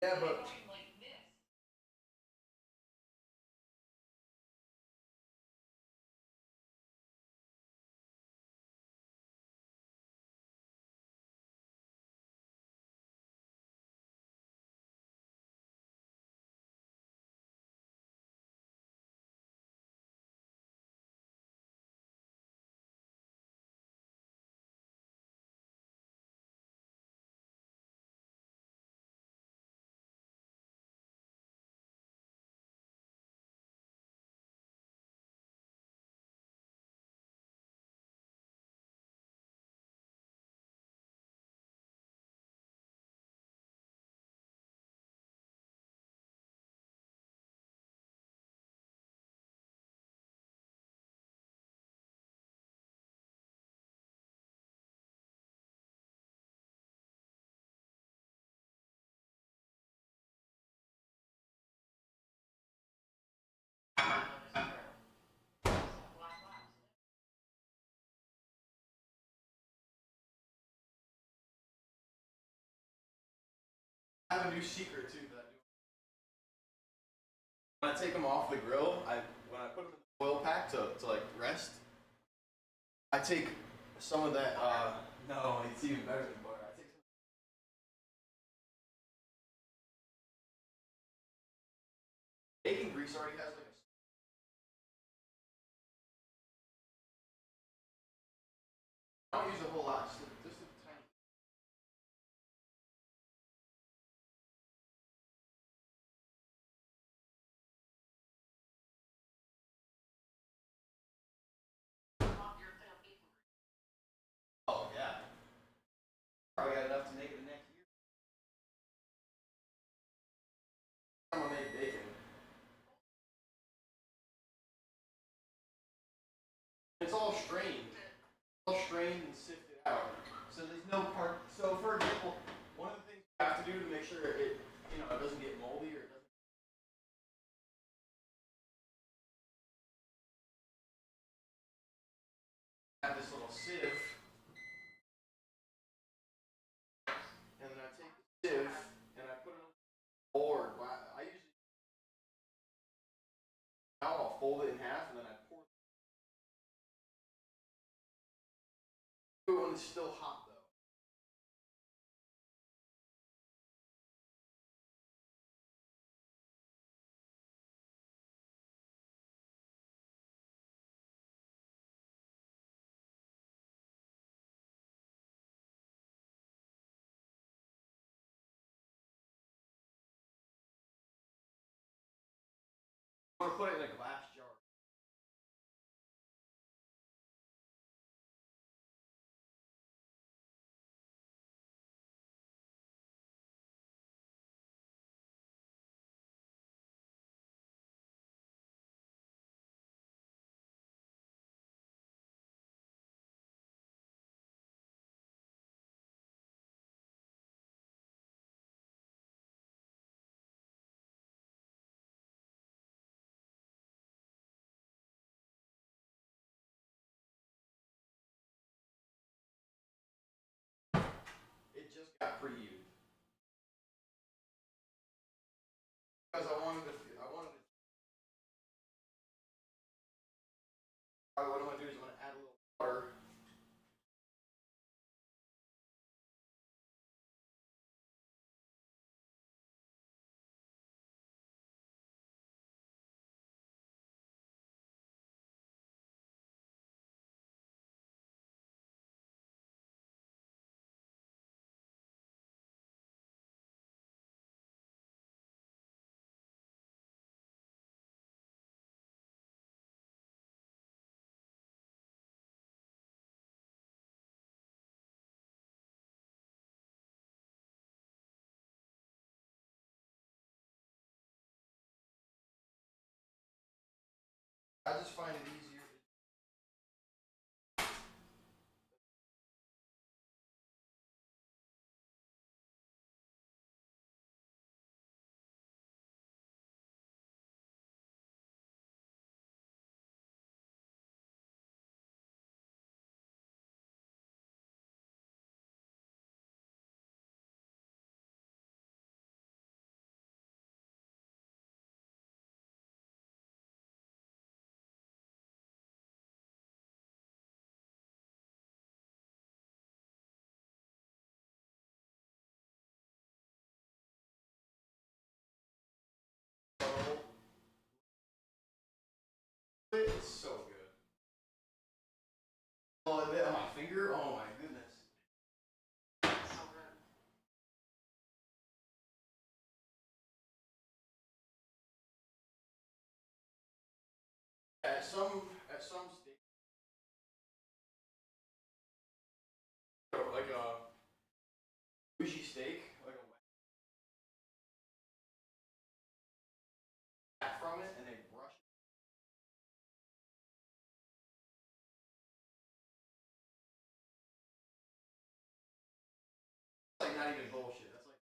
Yeah, but I have a new secret too that I do. When I take them off the grill, when I put them in the oil pack to like rest, I take some of that. No, it's even better than butter. I take some. Bacon grease already has like a. I don't use a whole lot, just a tiny. Oh yeah. Probably got enough to make it the next year. I'm gonna make bacon. It's all strained. It's all strained and sifted out. So there's no part. So for example, one of the things you have to do to make sure it, you know, it doesn't get moldy or it doesn't. Have this little sieve, and then I take the sieve and I put it on the board. I usually now I'll fold it in half and then I pour. Do it when it's still hot though. I'm gonna put it in a glass jar. It just got preheated because I wanted to. What I'm gonna do is I'm gonna add a little water. I just find it easier. It's so good. Oh, and then on my finger. Oh my goodness. So good. At some state, like a sushi steak, like a whack from it, and they brush it. It's like not even bullshit. That's like.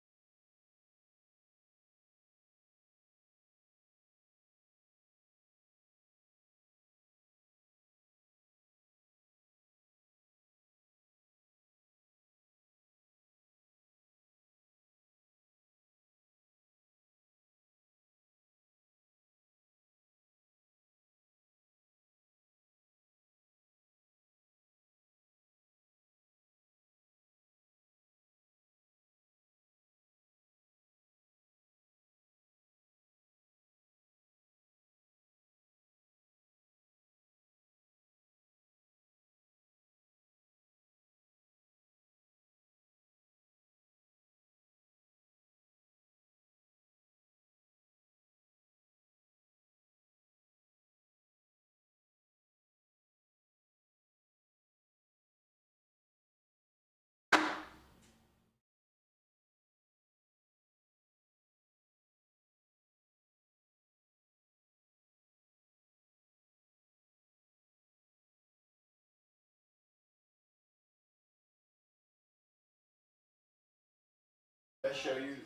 Did I show you?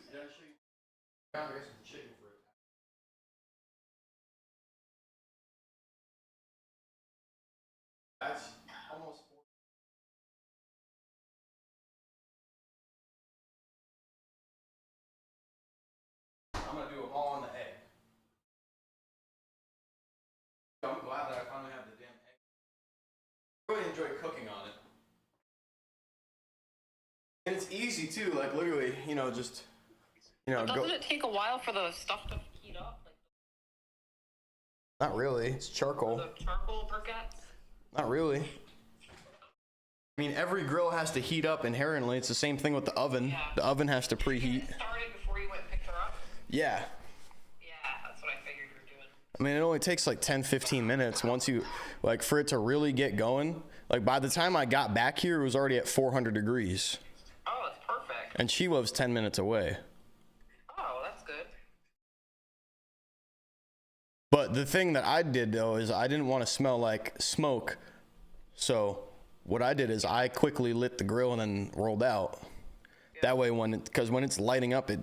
I got some chicken for it. That's almost 4. I'm gonna do them all on the egg. I'm glad that I finally have the damn egg. I really enjoy cooking on it. And it's easy too, like literally, just, Doesn't it take a while for the stuff to heat up? Like Not really, it's charcoal. the charcoal briquettes? Not really. I mean, every grill has to heat up inherently. It's the same thing with the oven. Yeah. The oven has to preheat. It started before you went and picked her up? Yeah. Yeah, that's what I figured you were doing. I mean, it only takes like 10, 15 minutes once you, like, for it to really get going. Like, by the time I got back here, it was already at 400 degrees. Oh, that's perfect. And she lives 10 minutes away. Oh, that's good. But the thing that I did, though, is I didn't want to smell like smoke. So what I did is I quickly lit the grill and then rolled out. Yeah. That way, because when it's lighting up, it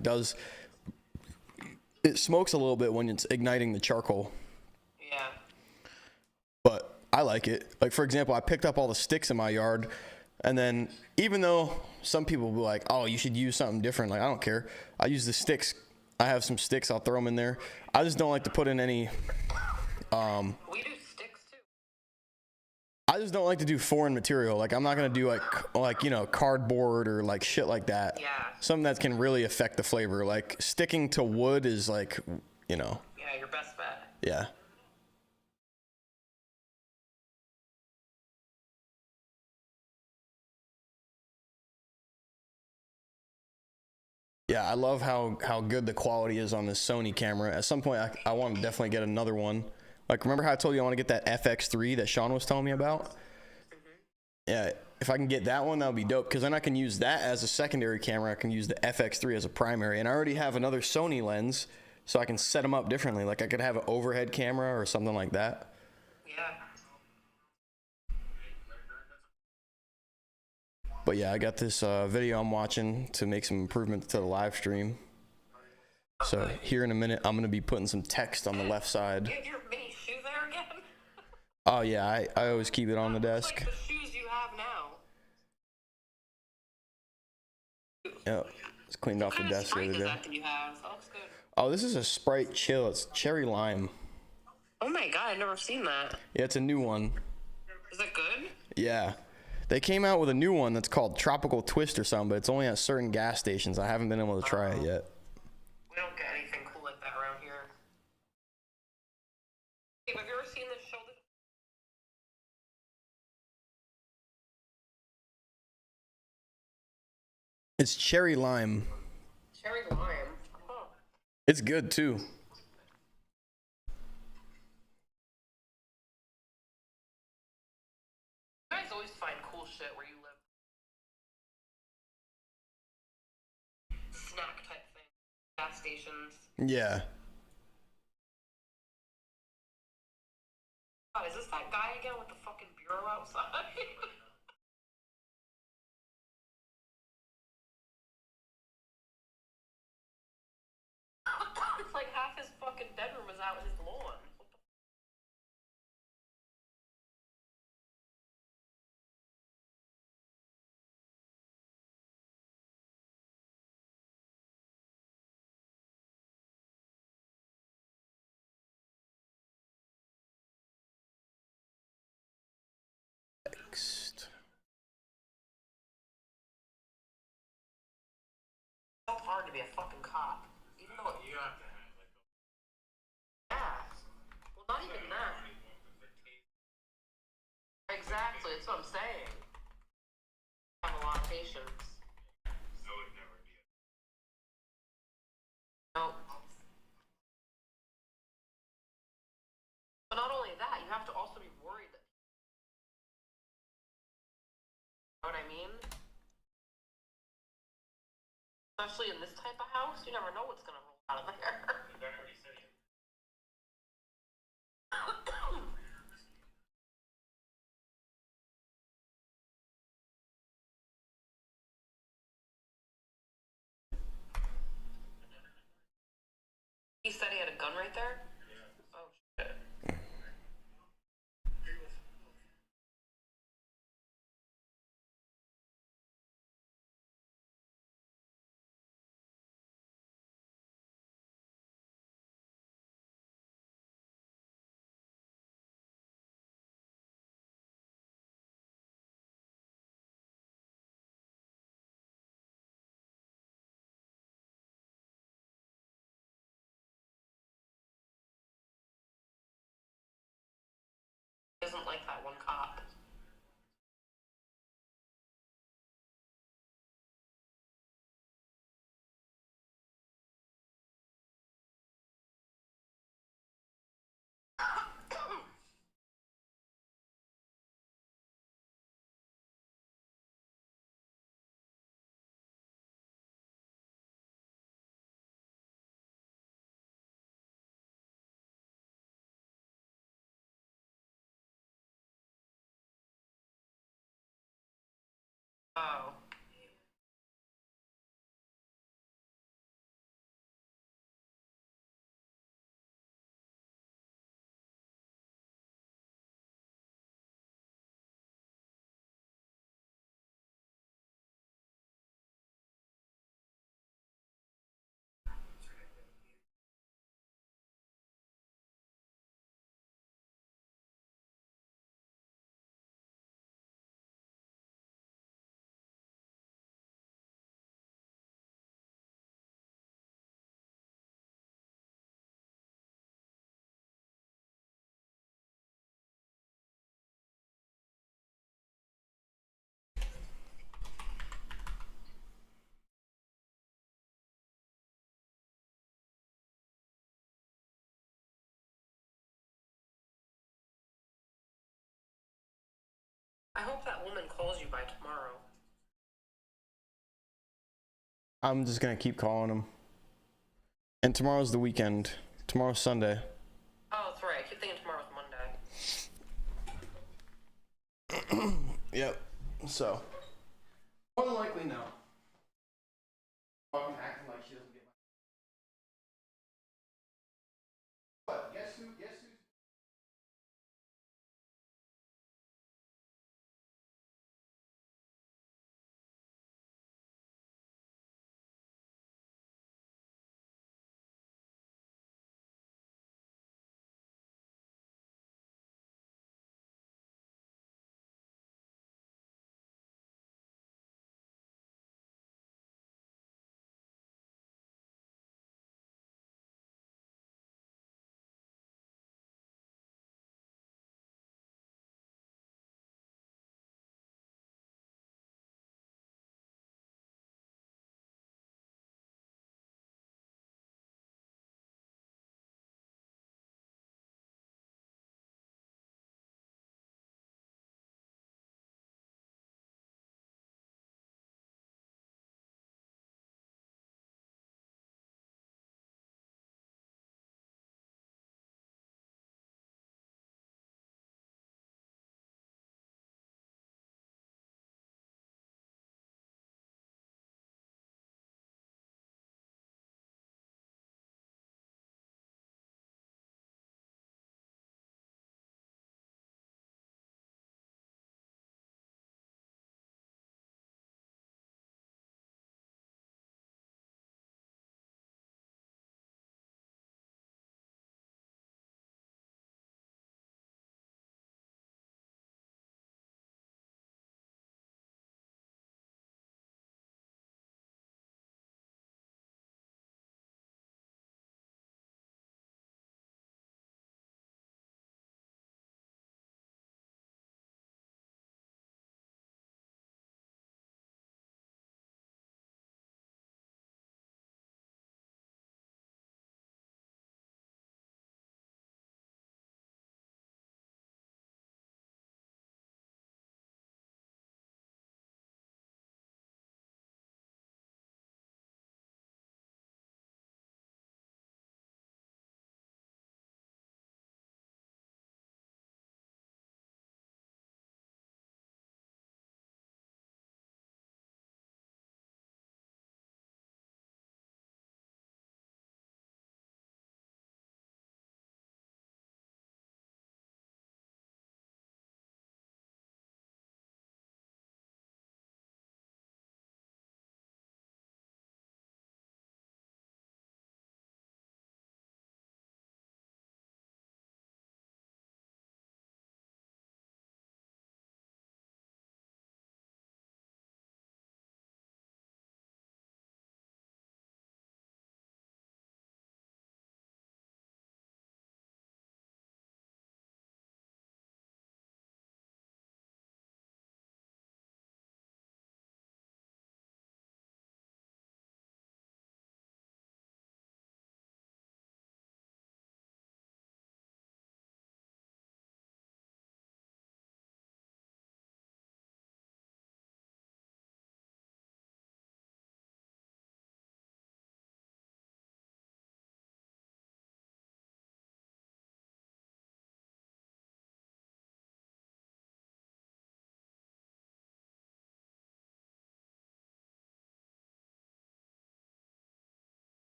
smokes a little bit when it's igniting the charcoal. Yeah. But I like it. Like, for example, I picked up all the sticks in my yard, and then even though some people will be like, oh, you should use something different, like, I don't care. I use the sticks. I have some sticks. I'll throw them in there. I just don't like to put in any... We do sticks, too. I just don't like to do foreign material. Like, I'm not going to do, like, cardboard or, like, shit like that. Yeah. Something that can really affect the flavor. Like, sticking to wood is, like, Yeah, your best bet. Yeah. Yeah, I love how good the quality is on this Sony camera. At some point, I want to definitely get another one. Like, remember how I told you I want to get that FX3 that Sean was telling me about? Yeah, if I can get that one, that would be dope, because then I can use that as a secondary camera. I can use the FX3 as a primary, and I already have another Sony lens, so I can set them up differently. Like, I could have an overhead camera or something like that. Yeah. But yeah, I got this video I'm watching to make some improvements to the live stream. So here in a minute, I'm gonna be putting some text on the left side. You have your mini shoe there again? Oh yeah, I always keep it on the It's desk. like the shoes you have now. Yep, just cleaned off the What kind of desk the Sprite other is day. that you have? That looks good. Oh, this is a Sprite Chill. It's cherry lime. Oh my god, I've never seen that. Yeah, it's a new one. Is it good? Yeah. They came out with a new one that's called Tropical Twist or something, but it's only at certain gas stations. I haven't been able to try it yet. We don't get anything cool like that around here. Hey, have you ever seen this show? It's cherry lime. Cherry lime. Huh. It's good too. You guys always find cool shit where you live. Snack type thing. Gas stations. Yeah. God, is this that guy again with the fucking bureau outside? It's like half his fucking bedroom is out in his lawn. What the Text. so hard to be a fucking cop. Even though You have to have like yeah. Well, not even that. Exactly, that's what I'm saying. I have a lot of patience. I would never be. Nope. But not only that, you have to also be worried that. You know what I mean? Especially in this type of house, you never know what's gonna roll out of there. That already said it. He said he had a gun right there? Oh shit. He doesn't like that one cop. Oh. I hope that woman calls you by tomorrow. I'm just gonna keep calling him. And tomorrow's the weekend. Tomorrow's Sunday. Oh, that's right. I keep thinking tomorrow's Monday. Yep. So, more than likely, no. Fucking acting like she doesn't get my. But guess who? Guess who's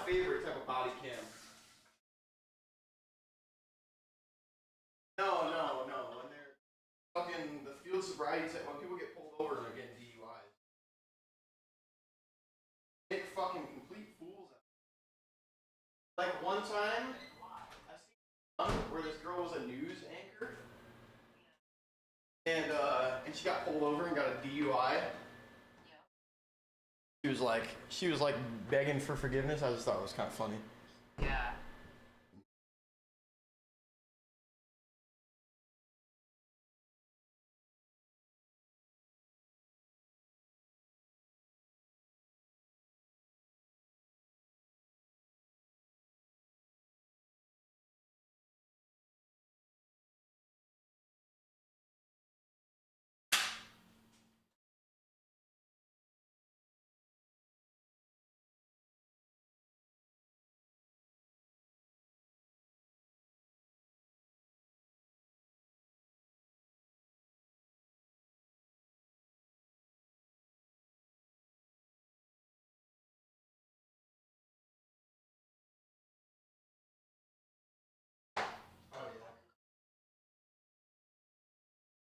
favorite type of body cam. No. When they're fucking the field sobriety test, when people get pulled over and they're getting DUIs, make fucking complete fools out. Like one time, I seen one where this girl was a news anchor, and she got pulled over and got a DUI. She was like begging for forgiveness. I just thought it was kind of funny. Yeah.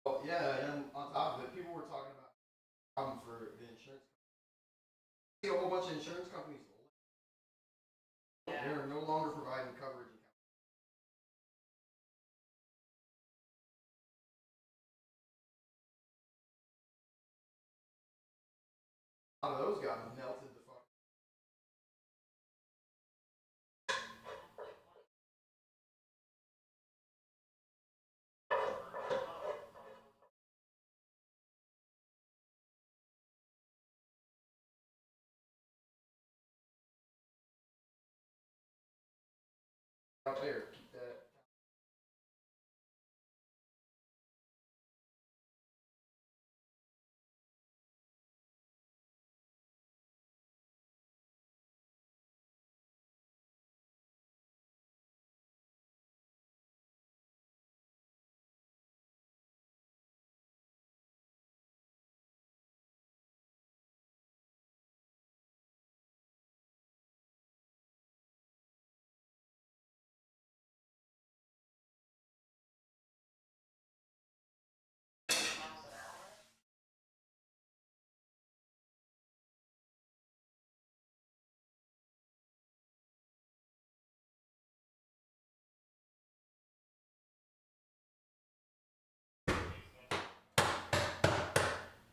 Well, yeah, and on top of it, people were talking about the problem for the insurance companies. I see a whole bunch of insurance companies. Yeah. They're no longer providing coverage. A lot of those got melted the fuck. Out there, keep that.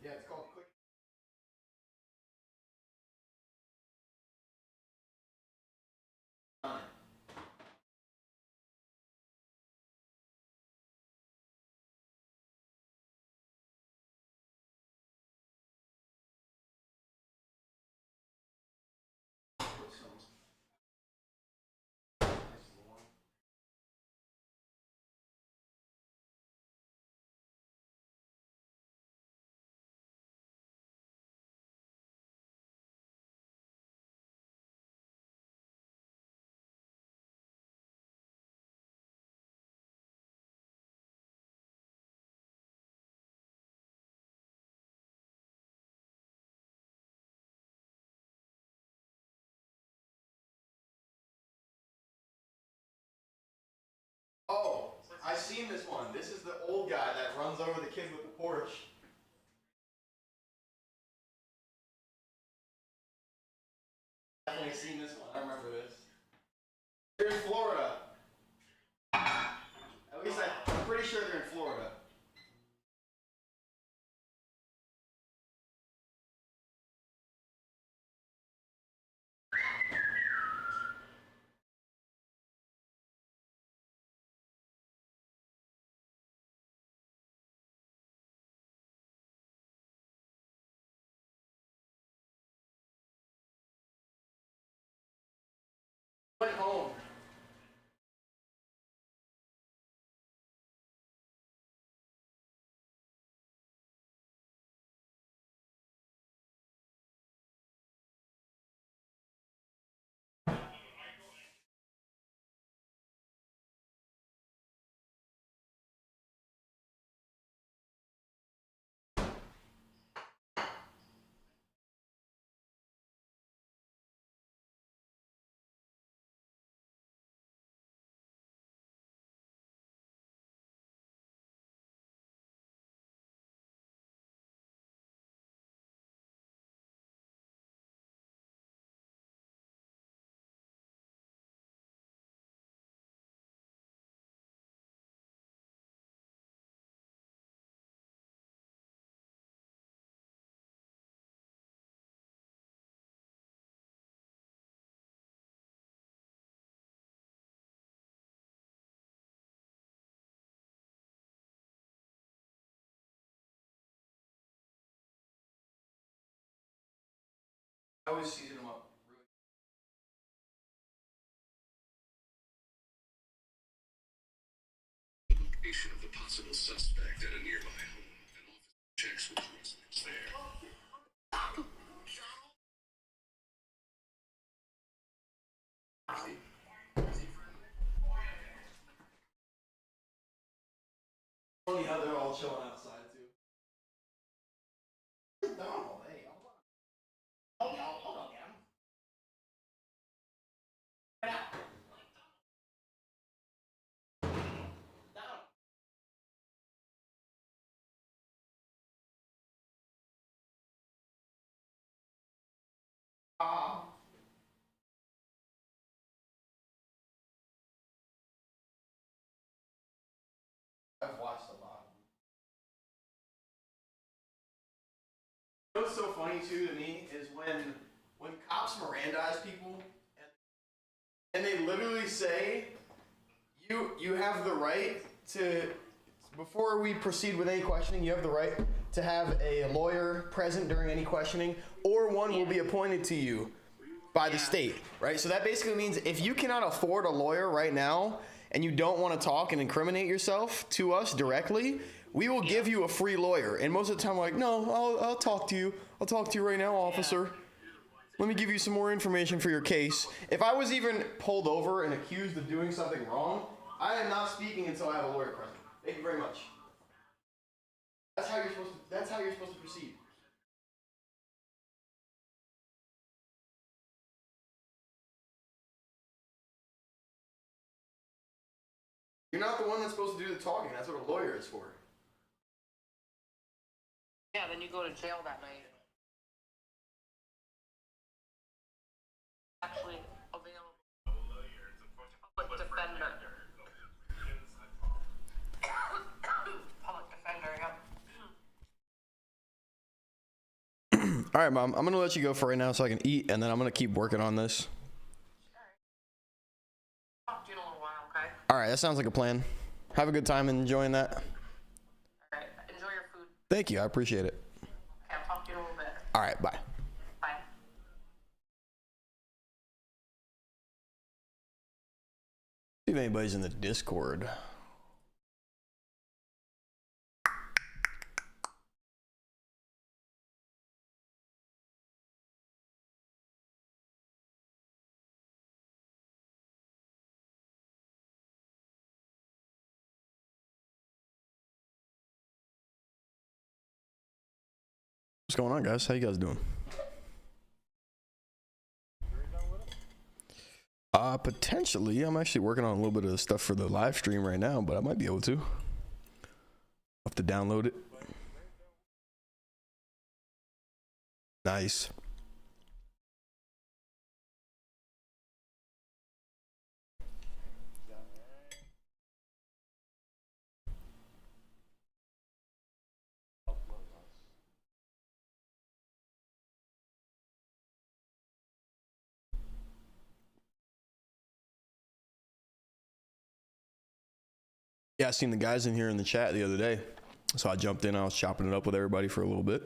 Yeah, it's called quick. Oh, I seen this one. This is the old guy that runs over the kid with the Porsche. Definitely seen this one. I remember this. They're in Florida. At least I'm pretty sure they're in Florida. Went home. I always season them up. Location of the possible suspect at a nearby home, and officer checks with residents there. Funny how they're all chilling outside too. Donald, hey, hold on, man. I've watched a lot. You know what's so funny too to me is when cops Mirandize people and they literally say you have the right to, before we proceed with any questioning, you have the right to have a lawyer present during any questioning, or one will be appointed to you by the state, right? So that basically means if you cannot afford a lawyer right now and you don't want to talk and incriminate yourself to us directly, we will give you a free lawyer. And most of the time we're like, no, I'll talk to you. I'll talk to you right now, officer. Let me give you some more information for your case. If I was even pulled over and accused of doing something wrong, I am not speaking until I have a lawyer present. Thank you very much. That's how you're supposed to proceed. You're not the one that's supposed to do the talking. That's what a lawyer is for. Yeah, then you go to jail that night. Actually available. Public defender. Public defender, yep. All right, Mom. I'm going to let you go for right now so I can eat, and then I'm going to keep working on this. Talk to you in a little while, okay? All right, that sounds like a plan. Have a good time enjoying that. Alright, enjoy your food. Thank you. I appreciate it. Okay, I'll talk to you in a little bit. All right, bye. Bye. See if anybody's in the Discord. What's going on, guys? How you guys doing? Potentially. I'm actually working on a little bit of stuff for the live stream right now, but I might be able to. I'll have to download it. Nice. Yeah, I seen the guys in here in the chat the other day. So I jumped in, I was chopping it up with everybody for a little bit.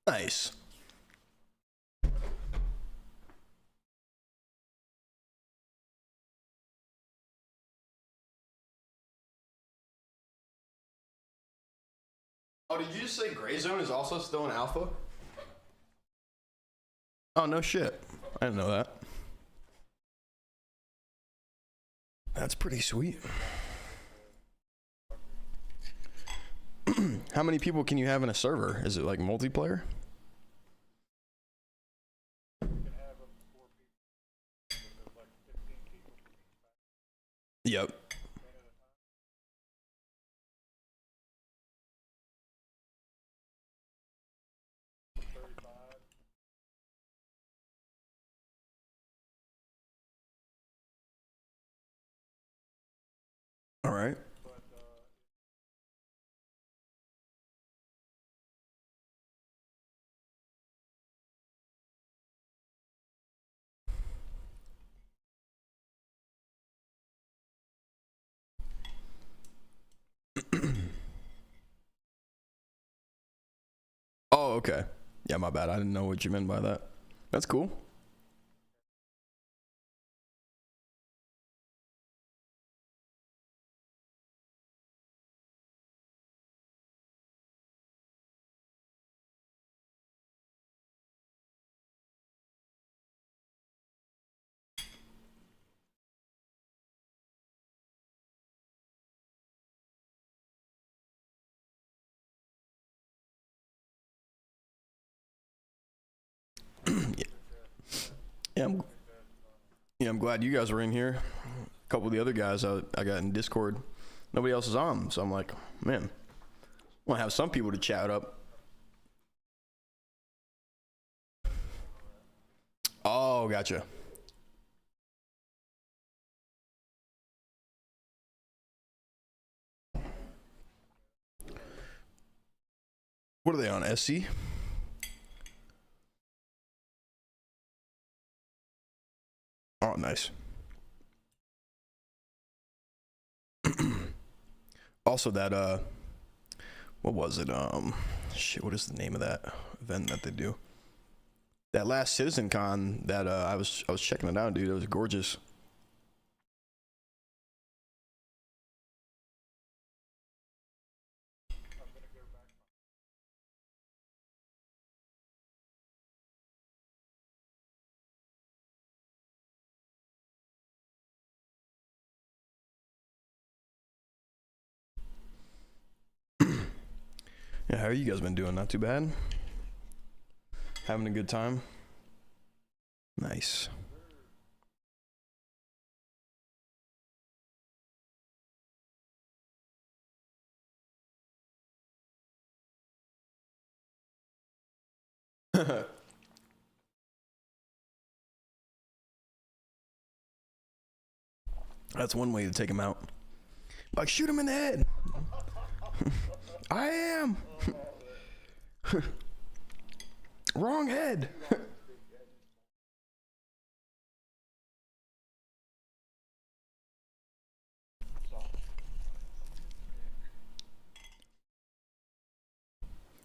Nice. Oh, did you just say Gray Zone is also still in alpha? Oh, no shit. I didn't know that. That's pretty sweet. How many people can you have in a server? Is it like multiplayer? Yep. okay. Yeah, my bad. I didn't know what you meant by that. That's cool. Yeah, I'm glad you guys are in here. A couple of the other guys I got in Discord, nobody else is on, so I'm like, man, I want to have some people to chat up. Oh, gotcha. What are they on, SC? Oh, nice. Also, that what was it? Shit, what is the name of that event that they do? That last Citizen Con that I was checking it out, dude. It was gorgeous. Yeah, how are you guys been doing? Not too bad. Having a good time. Nice. That's one way to take him out. Like, shoot him in the head. I am. Wrong head.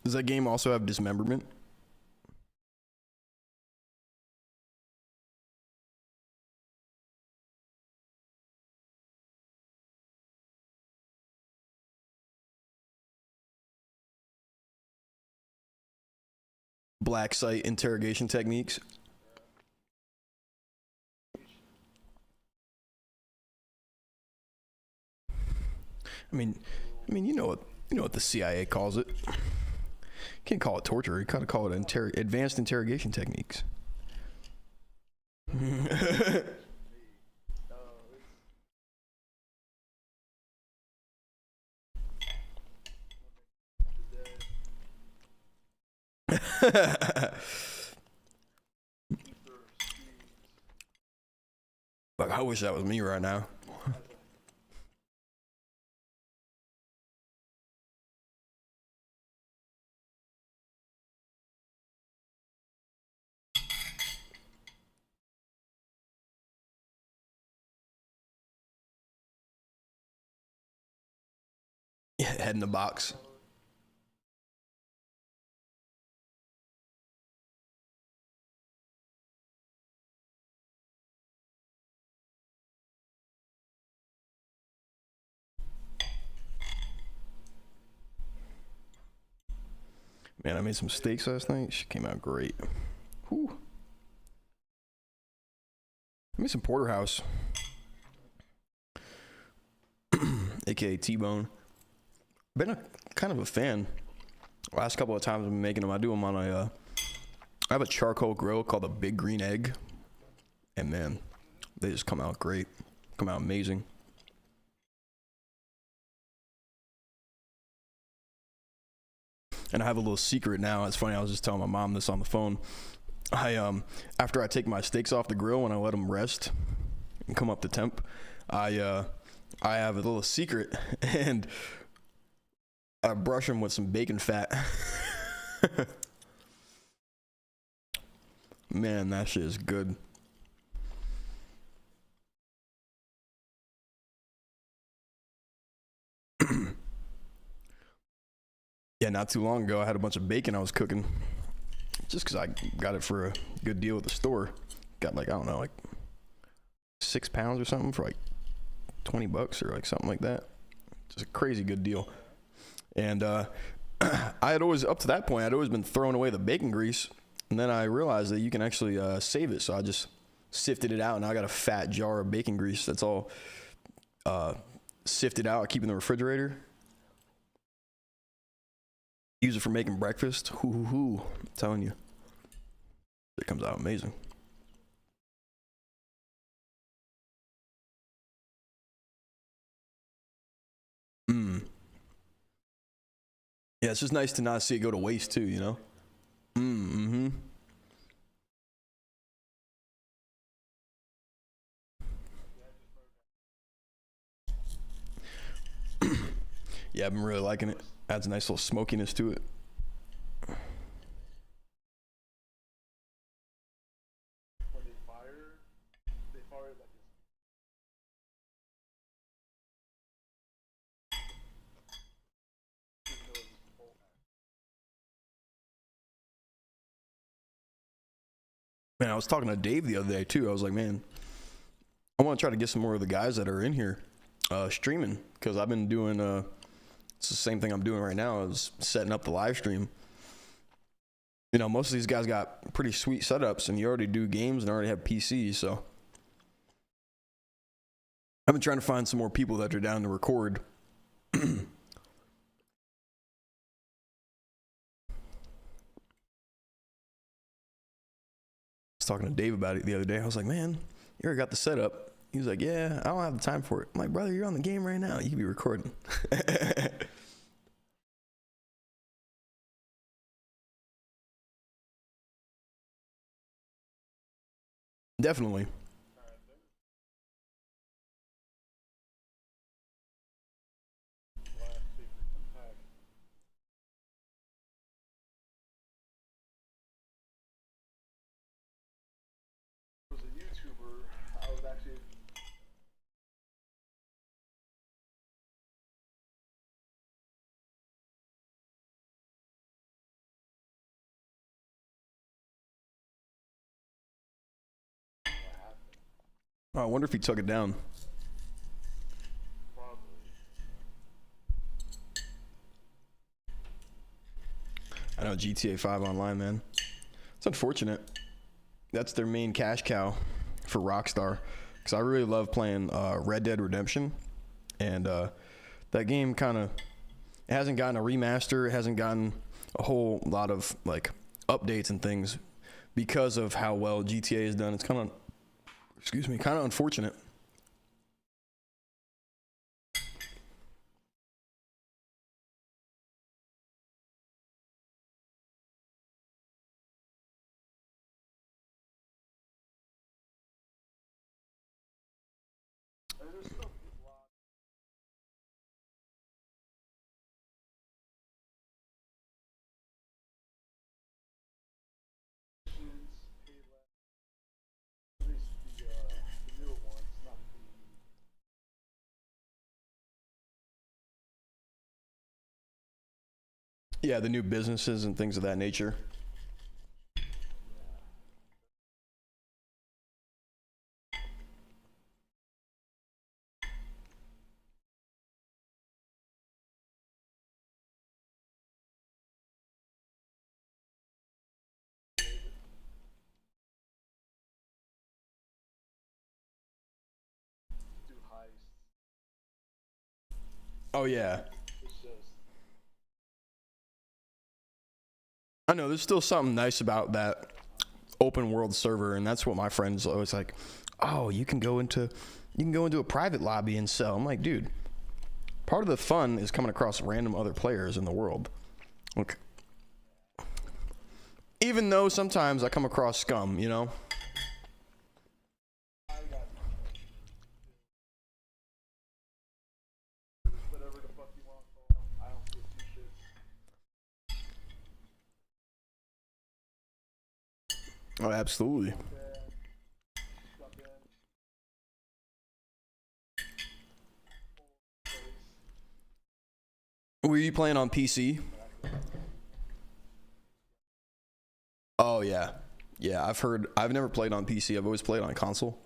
Does that game also have dismemberment? Black site interrogation techniques. I mean, you know what the CIA calls it. You can't call it torture. You gotta call it advanced interrogation techniques. Like, I wish that was me right now. Yeah, head in the box. Man, I made some steaks last night. She came out great. Whew. I made some porterhouse, aka T-bone. Been kind of a fan. Last couple of times I've been making them, I do them on I have a charcoal grill called the Big Green Egg, and man, they just come out great. Come out amazing. And I have a little secret now. It's funny. I was just telling my mom this on the phone. I after I take my steaks off the grill, when I let them rest and come up to temp, I have a little secret, and I brush them with some bacon fat. Man, that shit is good. Yeah, And not too long ago, I had a bunch of bacon I was cooking, just because I got it for a good deal at the store. Got like, I don't know, like 6 pounds or something for like $20 or like something like that. Just a crazy good deal. And I had always, up to that point, I'd always been throwing away the bacon grease. And then I realized that you can actually save it. So I just sifted it out, and I got a fat jar of bacon grease. That's all sifted out. I keep in the refrigerator. Use it for making breakfast. I'm telling you, it comes out amazing. Yeah, it's just nice to not see it go to waste too, you know? Yeah, I've been really liking it. Adds a nice little smokiness to it. Man, I was talking to Dave the other day too. I was like, man, I want to try to get some more of the guys that are in here streaming, because I've been doing it's the same thing I'm doing right now, is setting up the live stream. You know, most of these guys got pretty sweet setups, and you already do games and already have PCs, so I've been trying to find some more people that are down to record. I was talking to Dave about it the other day. I was like, man, you already got the setup. He was like, yeah, I don't have the time for it. I'm like, brother, you're on the game right now. You could be recording. Definitely. Oh, I wonder if he took it down. I know GTA 5 Online, man. It's unfortunate. That's their main cash cow for Rockstar. Because I really love playing Red Dead Redemption. And that game kind of, it hasn't gotten a remaster. It hasn't gotten a whole lot of like updates and things because of how well GTA has done. It's kind of, kind of unfortunate. Yeah, the new businesses and things of that nature. Oh yeah. I know there's still something nice about that open world server, and that's what my friends always like. Oh, you can go into a private lobby and sell. I'm like, dude, part of the fun is coming across random other players in the world. Look, even though sometimes I come across scum, you know. Oh, absolutely. Were you playing on PC? Oh yeah, yeah. I've never played on PC. I've always played on console.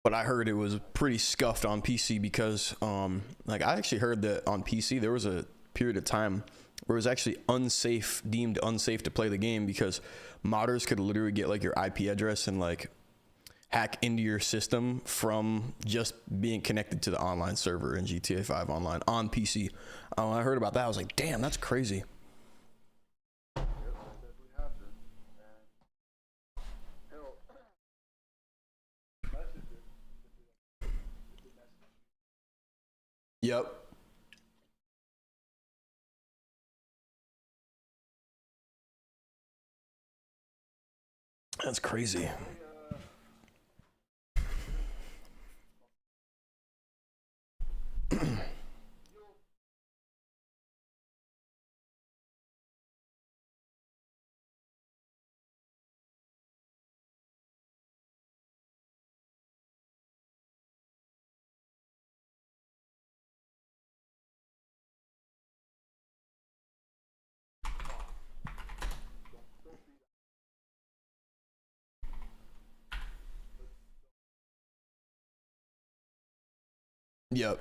But I heard it was pretty scuffed on PC because, like, I actually heard that on PC there was a period of time where it was actually deemed unsafe to play the game because modders could literally get like your IP address and like hack into your system from just being connected to the online server in GTA 5 Online on PC. When I heard about that, I was like, damn, that's crazy. Yep. That's crazy. Yep.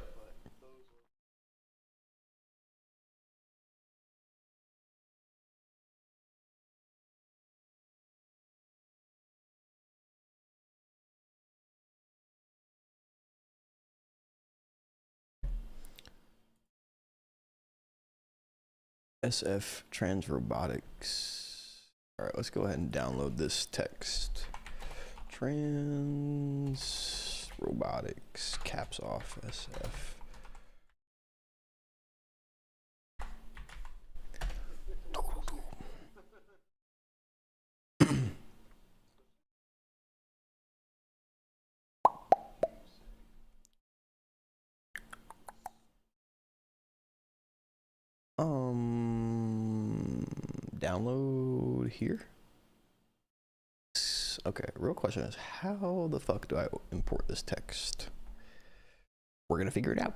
SF Trans Robotics. All right, let's go ahead and download this text. Trans Robotics, caps off, SF. Download here. Okay, real question is how the fuck do I import this text? We're gonna figure it out.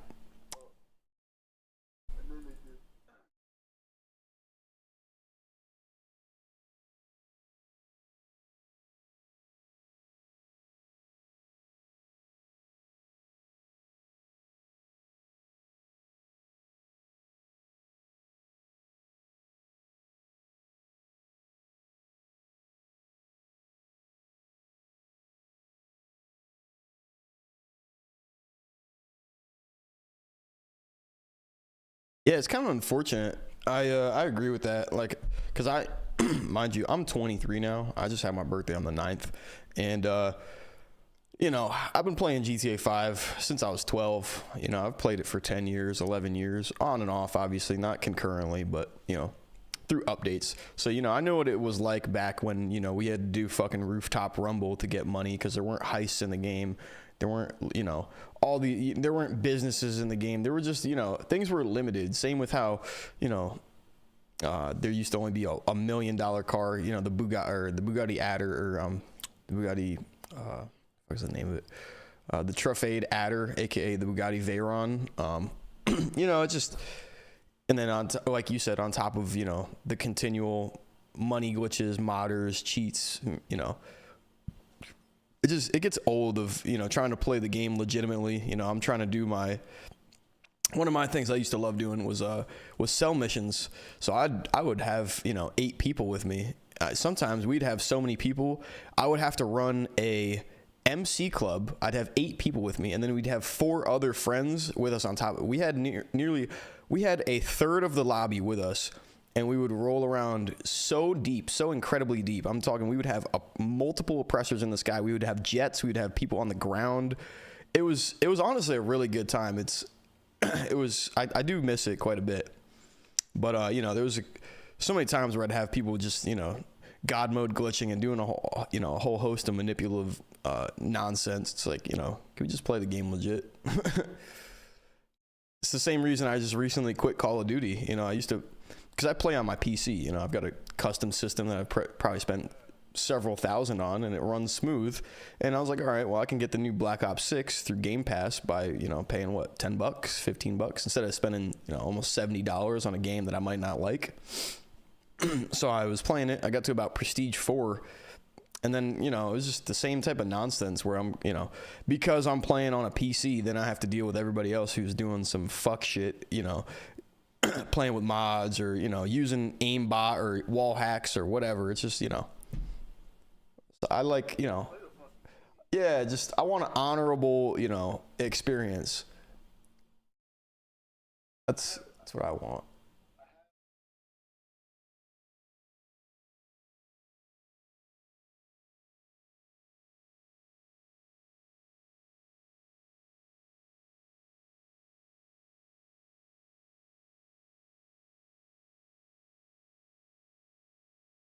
Yeah, it's kind of unfortunate. I agree with that. Like, cause mind you, I'm 23 now. I just had my birthday on the 9th, and you know, I've been playing GTA 5 since I was 12. You know, I've played it for 10 years, 11 years, on and off. Obviously, not concurrently, but you know, through updates. So you know, I know what it was like back when we had to do fucking rooftop rumble to get money because there weren't heists in the game. There weren't, there weren't businesses in the game. There were just, things were limited. Same with how, there used to only be a $1 million car, the Bugatti Adder, or the Bugatti, what's the name of it? The Truffade Adder, aka the Bugatti Veyron. It's just, and then like you said, on top of, the continual money glitches, modders, cheats, it gets old of trying to play the game legitimately. I'm trying to do one of my things I used to love doing was sell missions. So I would have 8 people with me. Sometimes we'd have so many people I would have to run a MC club. I'd have 8 people with me, and then we'd have 4 other friends with us on top. We had we had a third of the lobby with us. And we would roll around so deep, so incredibly deep. I'm talking, we would have multiple oppressors in the sky. We would have jets. We would have people on the ground. It was honestly a really good time. I do miss it quite a bit. But, there was so many times where I'd have people just, God mode glitching and doing a whole host of manipulative nonsense. It's like, can we just play the game legit? It's the same reason I just recently quit Call of Duty. I used to, because I play on my PC, I've got a custom system that I've probably spent several thousand on, and it runs smooth. And I was like, all right, well, I can get the new Black Ops 6 through Game Pass by, you know, paying what, $10, $15, instead of spending, you know, almost $70 on a game that I might not like. So I was playing it. I got to about Prestige 4. And then, you know, it was just the same type of nonsense where I'm, you know, because I'm playing on a PC, then I have to deal with everybody else who's doing some fuck shit, you know, playing with mods or, you know, using aimbot or wall hacks or whatever. It's just, you know, I like, you know, yeah, just, I want an honorable, you know, experience. That's what I want.